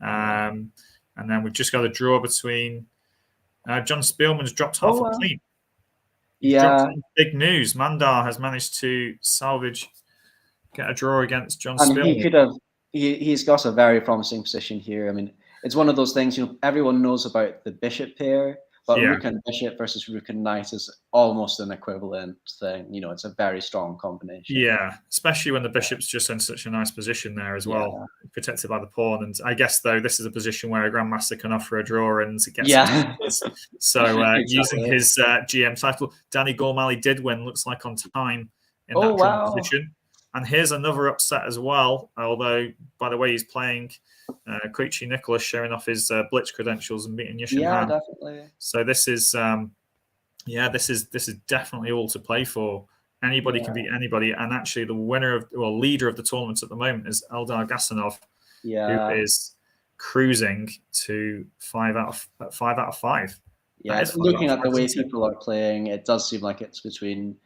A: And then we've just got a draw between John Spielman's dropped half a point. Big news. Mandar has managed to get a draw against John Spielman.
B: He could have. He's got a very promising position here. I mean, it's one of those things. Everyone knows about the bishop pair, but rook and bishop versus rook and knight is almost an equivalent thing. It's a very strong combination.
A: Yeah, especially when the bishop's just in such a nice position there as well, protected by the pawn. And I guess though this is a position where a grandmaster can offer a draw and get so exactly. Using his GM title, Danny Gormally did win. Looks like on time in that position. And here's another upset as well. Although by the way he's playing, Koichi Nicholas showing off his Blitz credentials and beating Yushin Han.
B: Yeah, definitely.
A: So this is this is definitely all to play for. Anybody can beat anybody, and actually the leader of the tournament at the moment is Eldar Gasanov, who is cruising to 5 out of 5.
B: Yeah, looking at the way people are playing, it does seem like it's between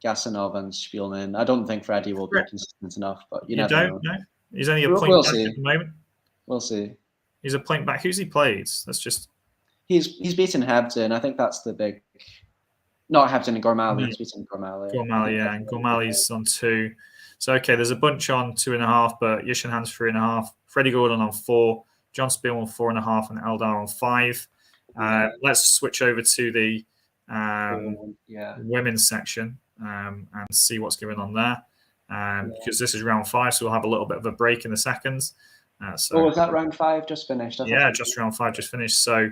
B: Gasanov and Spielman. I don't think Freddie will be consistent enough, but you don't know.
A: He's only a point back at the moment.
B: We'll see.
A: He's a point back. Who's he played? That's just
B: he's beaten Hebden. I think that's the big. Not Hebden and Gormally. He's beaten Gormally.
A: Gormally, and Gormally's on 2. So okay, there's a bunch on 2.5, but Yushin Han's 3.5. Freddie Gordon on 4. John Spielman 4.5, and Eldar on 5. Let's switch over to the women's section and see what's going on there. Because this is round 5, so we'll have a little bit of a break in the seconds.
B: Was that round 5 just finished?
A: Just round 5 just finished. So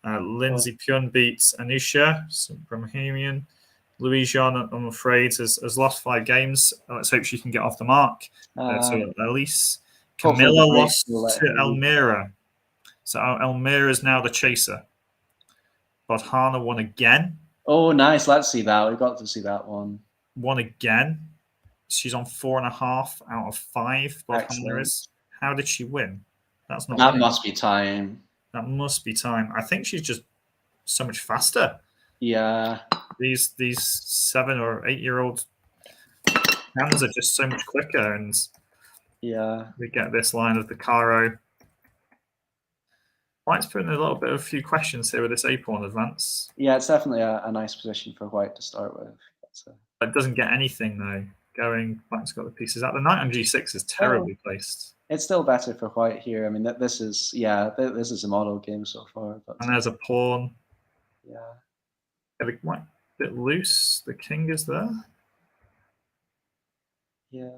A: Lindsay Pyun beats Anusha Brahmanian. Louise Jean, I'm afraid, has lost 5 games. Let's hope she can get off the mark. So Elise Camilla lost to Elmira. So Elmira is now the chaser. Bodhana won again.
B: Oh, nice. Let's see that. We've got to see that one.
A: Won again. She's on 4.5 out of 5. Bodhana is. How did she win? That's not.
B: That must be time.
A: That must be time. I think she's just so much faster.
B: Yeah.
A: These 7 or 8-year-old hands are just so much quicker, and we get this line of the Caro. White's putting a few questions here with this A-pawn advance.
B: Yeah, it's definitely a nice position for White to start with.
A: It doesn't get anything though. Black's got the pieces out. The knight on G6 is terribly placed.
B: It's still better for White here. I mean, this is a model game so far. But
A: and there's a pawn.
B: Yeah.
A: The white bit loose. The king is there.
B: Yeah.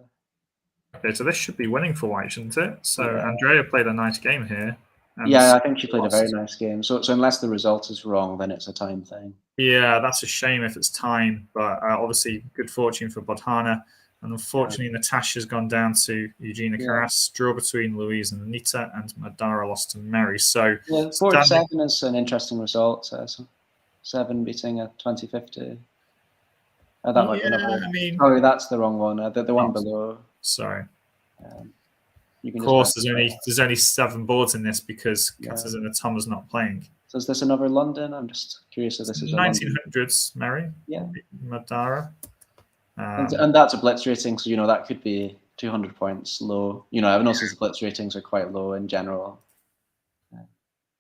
A: Okay, so this should be winning for White, shouldn't it? So Andrea played a nice game here.
B: I think she played a very nice game. So unless the result is wrong, then it's a time thing.
A: Yeah, that's a shame if it's time. But obviously, good fortune for Bodhana. And unfortunately, Natasha's gone down to Eugenia Karas. Draw between Louise and Anita, and Madara lost to Mary. So
B: 4-7 is an interesting result. 7 beating a 2050. That might be another. Sorry, that's the wrong one. The one below.
A: Sorry. Of course, there's only 7 boards in this because Katarzyna Thoma's not playing.
B: So is this another London? I'm just curious if this is
A: 1900s, Mary.
B: Yeah.
A: Madara.
B: And that's a Blitz rating, so that could be 200 points low. I've noticed the Blitz ratings are quite low in general.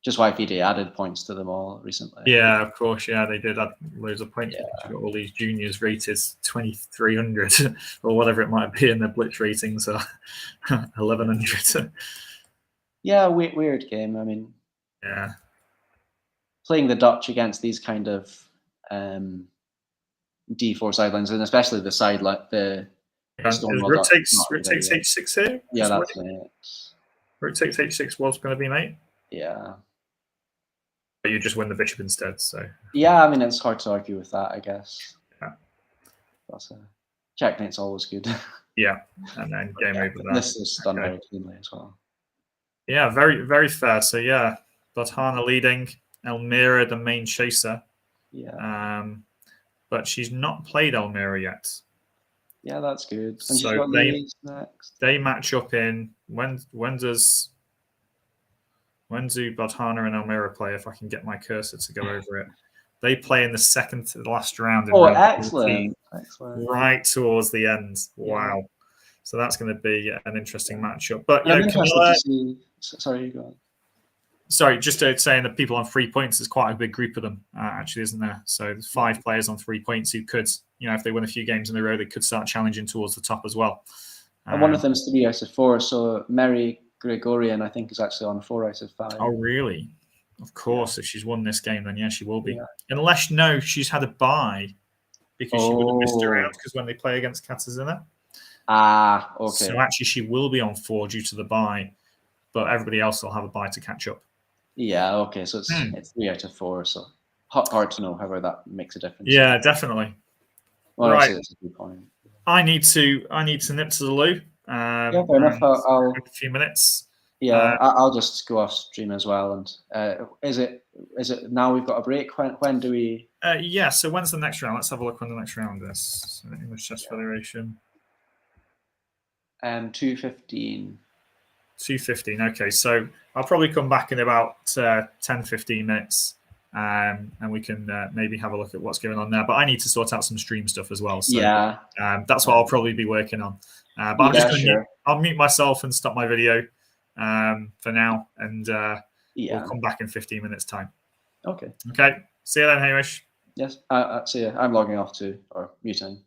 B: Just why FIDE added points to them all recently. Yeah,
A: of course. Yeah, they did add loads of points. You've got all these juniors rated 2,300 or whatever it might be, and their Blitz ratings are 1,100.
B: Yeah, weird game. I mean, playing the Dutch against these kind of D4 sidelines, and especially the side like the.
A: Rook takes H6 here.
B: Yeah, that's it.
A: Rook takes H6 was going to be mate.
B: Yeah.
A: But you just win the bishop instead, so.
B: Yeah, I mean, it's hard to argue with that, I guess.
A: Yeah.
B: That's checkmate's always good.
A: Yeah, and then game over there.
B: This is done very cleanly as well.
A: Yeah, very, very fair. So, Bodhana leading, Elmira the main chaser.
B: Yeah.
A: But she's not played Elmira yet.
B: Yeah, that's good. And she's
A: So
B: got Louise next.
A: they match up in when do Badhana and Elmira play? If I can get my cursor to go over it, they play in the second to the last round.
B: Oh,
A: round
B: excellent!
A: 14,
B: Excellent.
A: right towards the end. Wow.
B: Yeah.
A: So that's going to be an interesting matchup. But
B: And I'm
A: yeah,
B: interested to see. Sorry, you go on.
A: Sorry, just saying that people on 3 points, there's quite a big group of them, actually, isn't there? So there's 5 players on 3 points who could, if they win a few games in a row, they could start challenging towards the top as well.
B: And one of them is 3 out of 4. So Mary Gregorian, I think, is actually on 4 out of 5.
A: Oh, really? Of course, if she's won this game, then yeah, she will be.
B: Yeah.
A: Unless, no, she's had a bye because she would have missed her out because when they play against Katarzyna.
B: Ah, okay.
A: So actually, she will be on 4 due to the bye, but everybody else will have a bye to catch up.
B: Yeah, okay. So it's 3 out of 4. So hard to know however that makes a difference.
A: Yeah, definitely.
B: Well,
A: right.
B: That's a good point.
A: I need to nip to the loo.
B: Yeah, fair enough. I'll
A: a few minutes.
B: Yeah, I'll just go off stream as well. And is it now we've got a break? When do we?
A: Yeah. So when's the next round? Let's have a look when the next round is. So English Chess Federation.
B: 2:15.
A: 2:15. Okay. So I'll probably come back in about 10-15 minutes, and we can maybe have a look at what's going on there. But I need to sort out some stream stuff as well. So
B: yeah,
A: that's what I'll probably be working on. But I'm just going to I'll mute myself and stop my video for now, and we'll come back in 15 minutes time.
B: Okay.
A: Okay. See you then, Hamish.
B: Yes. See you. I'm logging off too, or muting.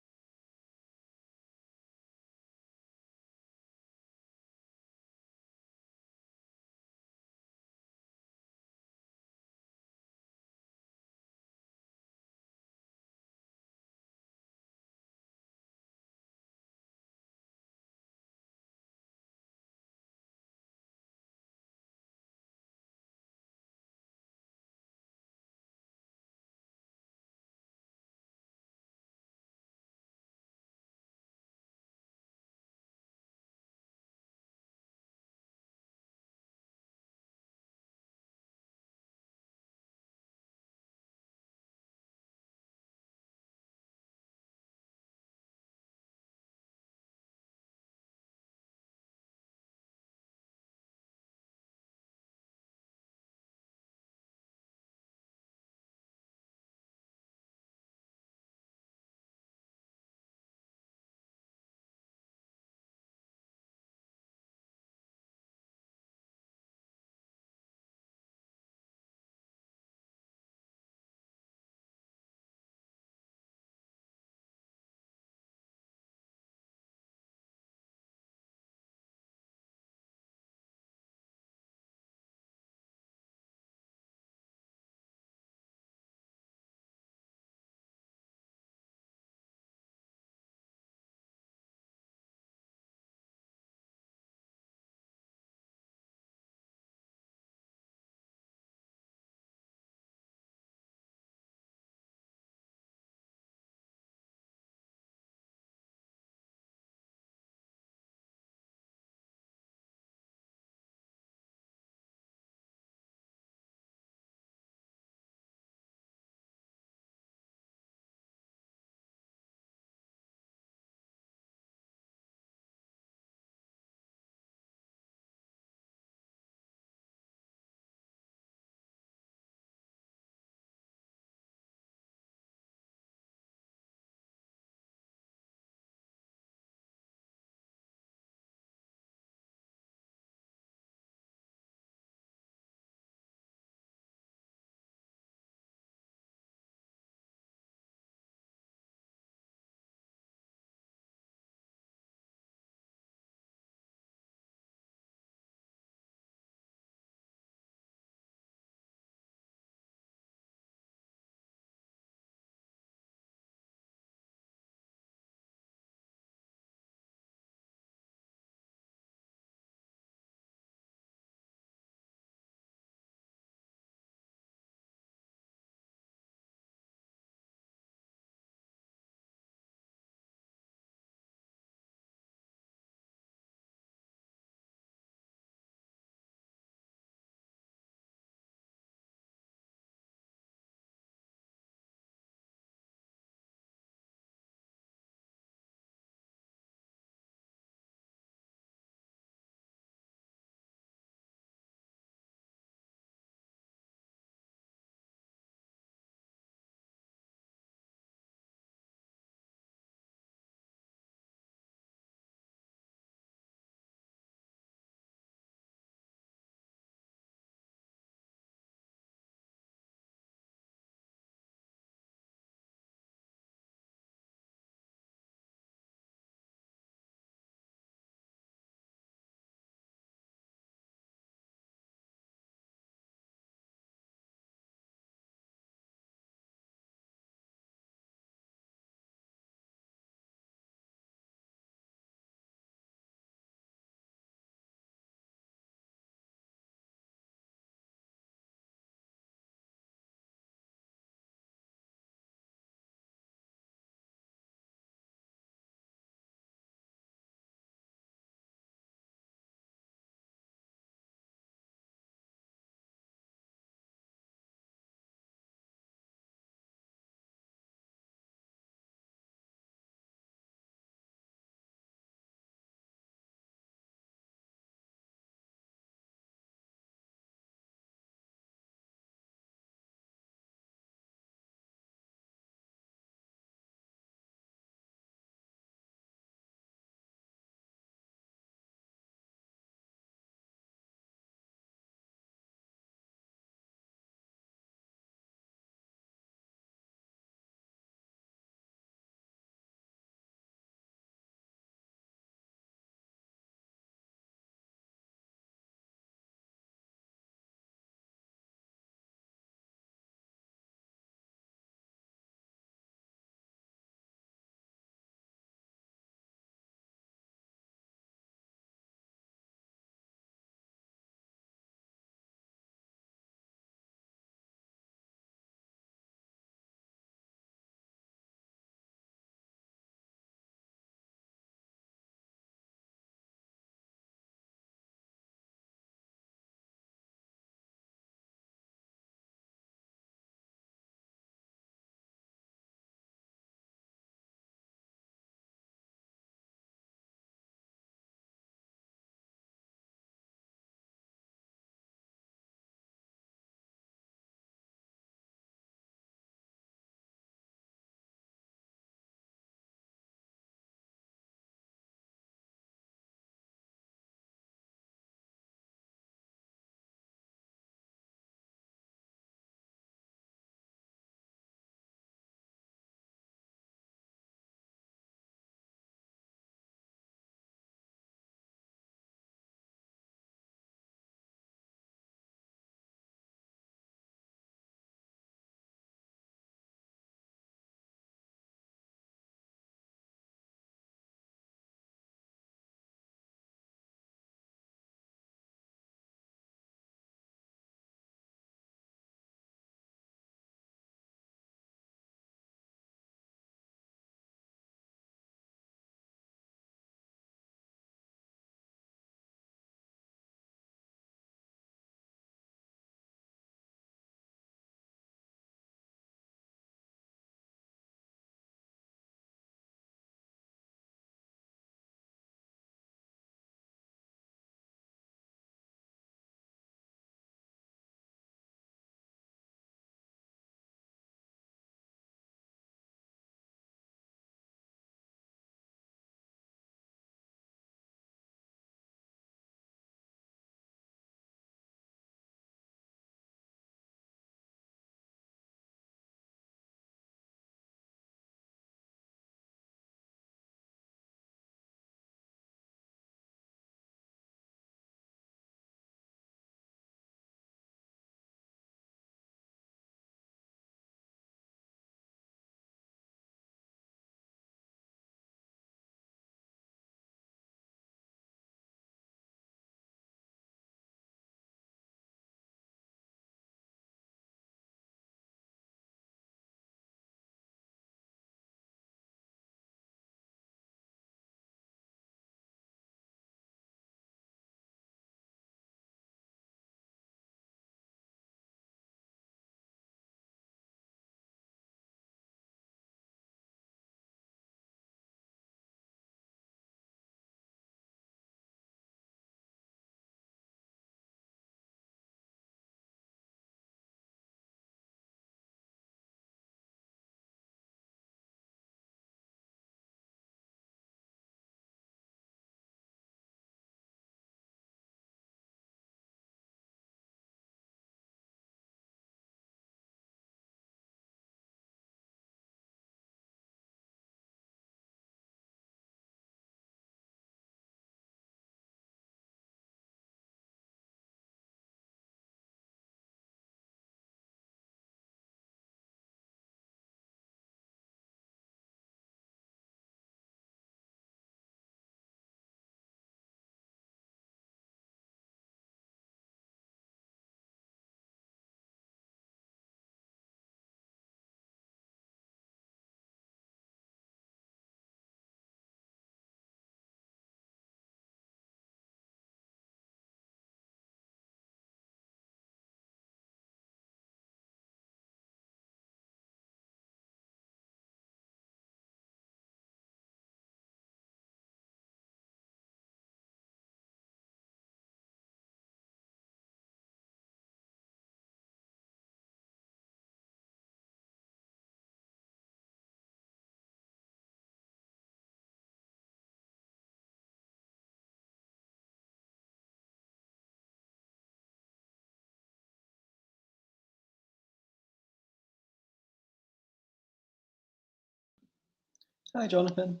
B: Hi, Jonathan.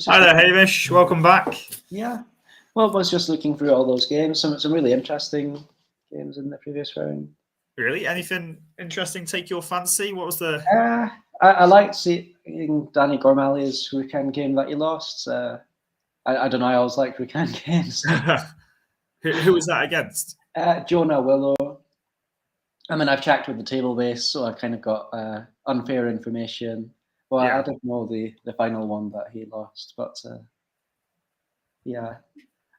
A: Hi there, Hamish. Welcome back.
B: Yeah. Well, I was just looking through all those games. Some really interesting games in the previous round.
A: Really? Anything interesting take your fancy? What was the...
B: I liked seeing Danny Gormali's Rukan game that he lost. I don't know, I always like Rukan games.
A: Who was that against?
B: Jonah Willow. I mean, I've checked with the table base, so I've kind of got unfair information. Well,
A: Yeah.
B: I don't know the final one that he lost, but yeah.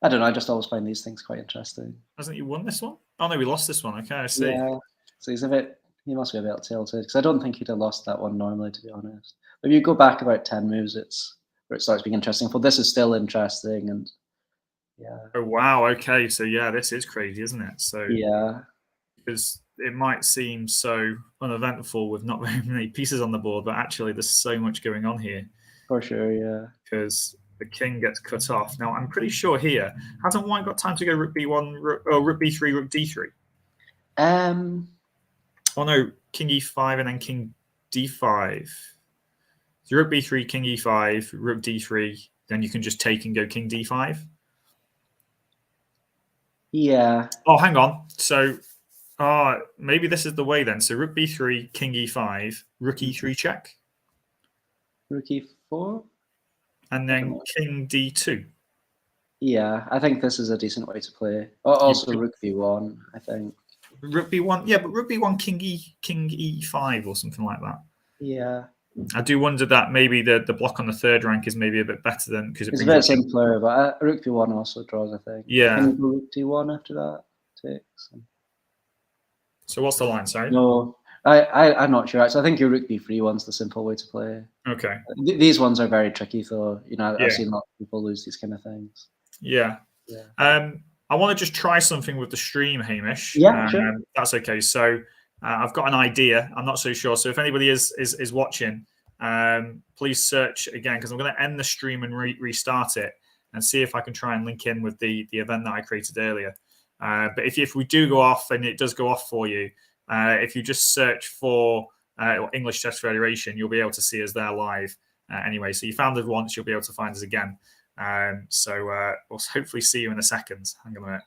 B: I don't know, I just always find these things quite interesting.
A: Hasn't he won this one? Oh, no, we lost this one. Okay, I see.
B: Yeah, so he must be a bit tilted, because I don't think he'd have lost that one normally, to be honest. But if you go back about 10 moves, it's where it starts being interesting. Well, this is still interesting, and yeah.
A: Oh, wow. Okay, so yeah, this is crazy, isn't it? So
B: yeah.
A: Because it might seem so uneventful with not very many pieces on the board, but actually there's so much going on here.
B: For sure, yeah.
A: Because the king gets cut off. Now, I'm pretty sure here, hasn't white got time to go rook b1, rook b3, rook d3? Oh, no, king e5 and then king d5. So rook b3, king e5, rook d3, then you can just take and go king d5?
B: Yeah.
A: Oh, hang on. So maybe this is the way then. So rook b3, king e5, rook e3 check.
B: Rook e4?
A: And then king d2.
B: Yeah, I think this is a decent way to play. Also, rook b1, I think.
A: Rook b1, yeah, but rook b1, king e5 or something like that.
B: Yeah.
A: I do wonder that maybe the block on the third rank is maybe a bit better than because
B: it's a bit simpler, but rook b1 also draws, I think.
A: Yeah.
B: Can you go rook d1 after that? Takes.
A: So what's the line? Sorry.
B: No, I'm not sure. So I think your rook b3 one's the simple way to play.
A: Okay.
B: These ones are very tricky, though. You know,
A: Yeah.
B: I've seen lots of people lose these kind of things.
A: Yeah.
B: Yeah.
A: I want to just try something with the stream, Hamish.
B: Yeah, sure.
A: That's okay. So I've got an idea. I'm not so sure. So if anybody is watching, please search again because I'm going to end the stream and restart it and see if I can try and link in with the event that I created earlier. But if we do go off and it does go off for you, if you just search for English Chess Federation, you'll be able to see us there live. Anyway, so you found us once, you'll be able to find us again. So we'll hopefully see you in a second. Hang on a minute.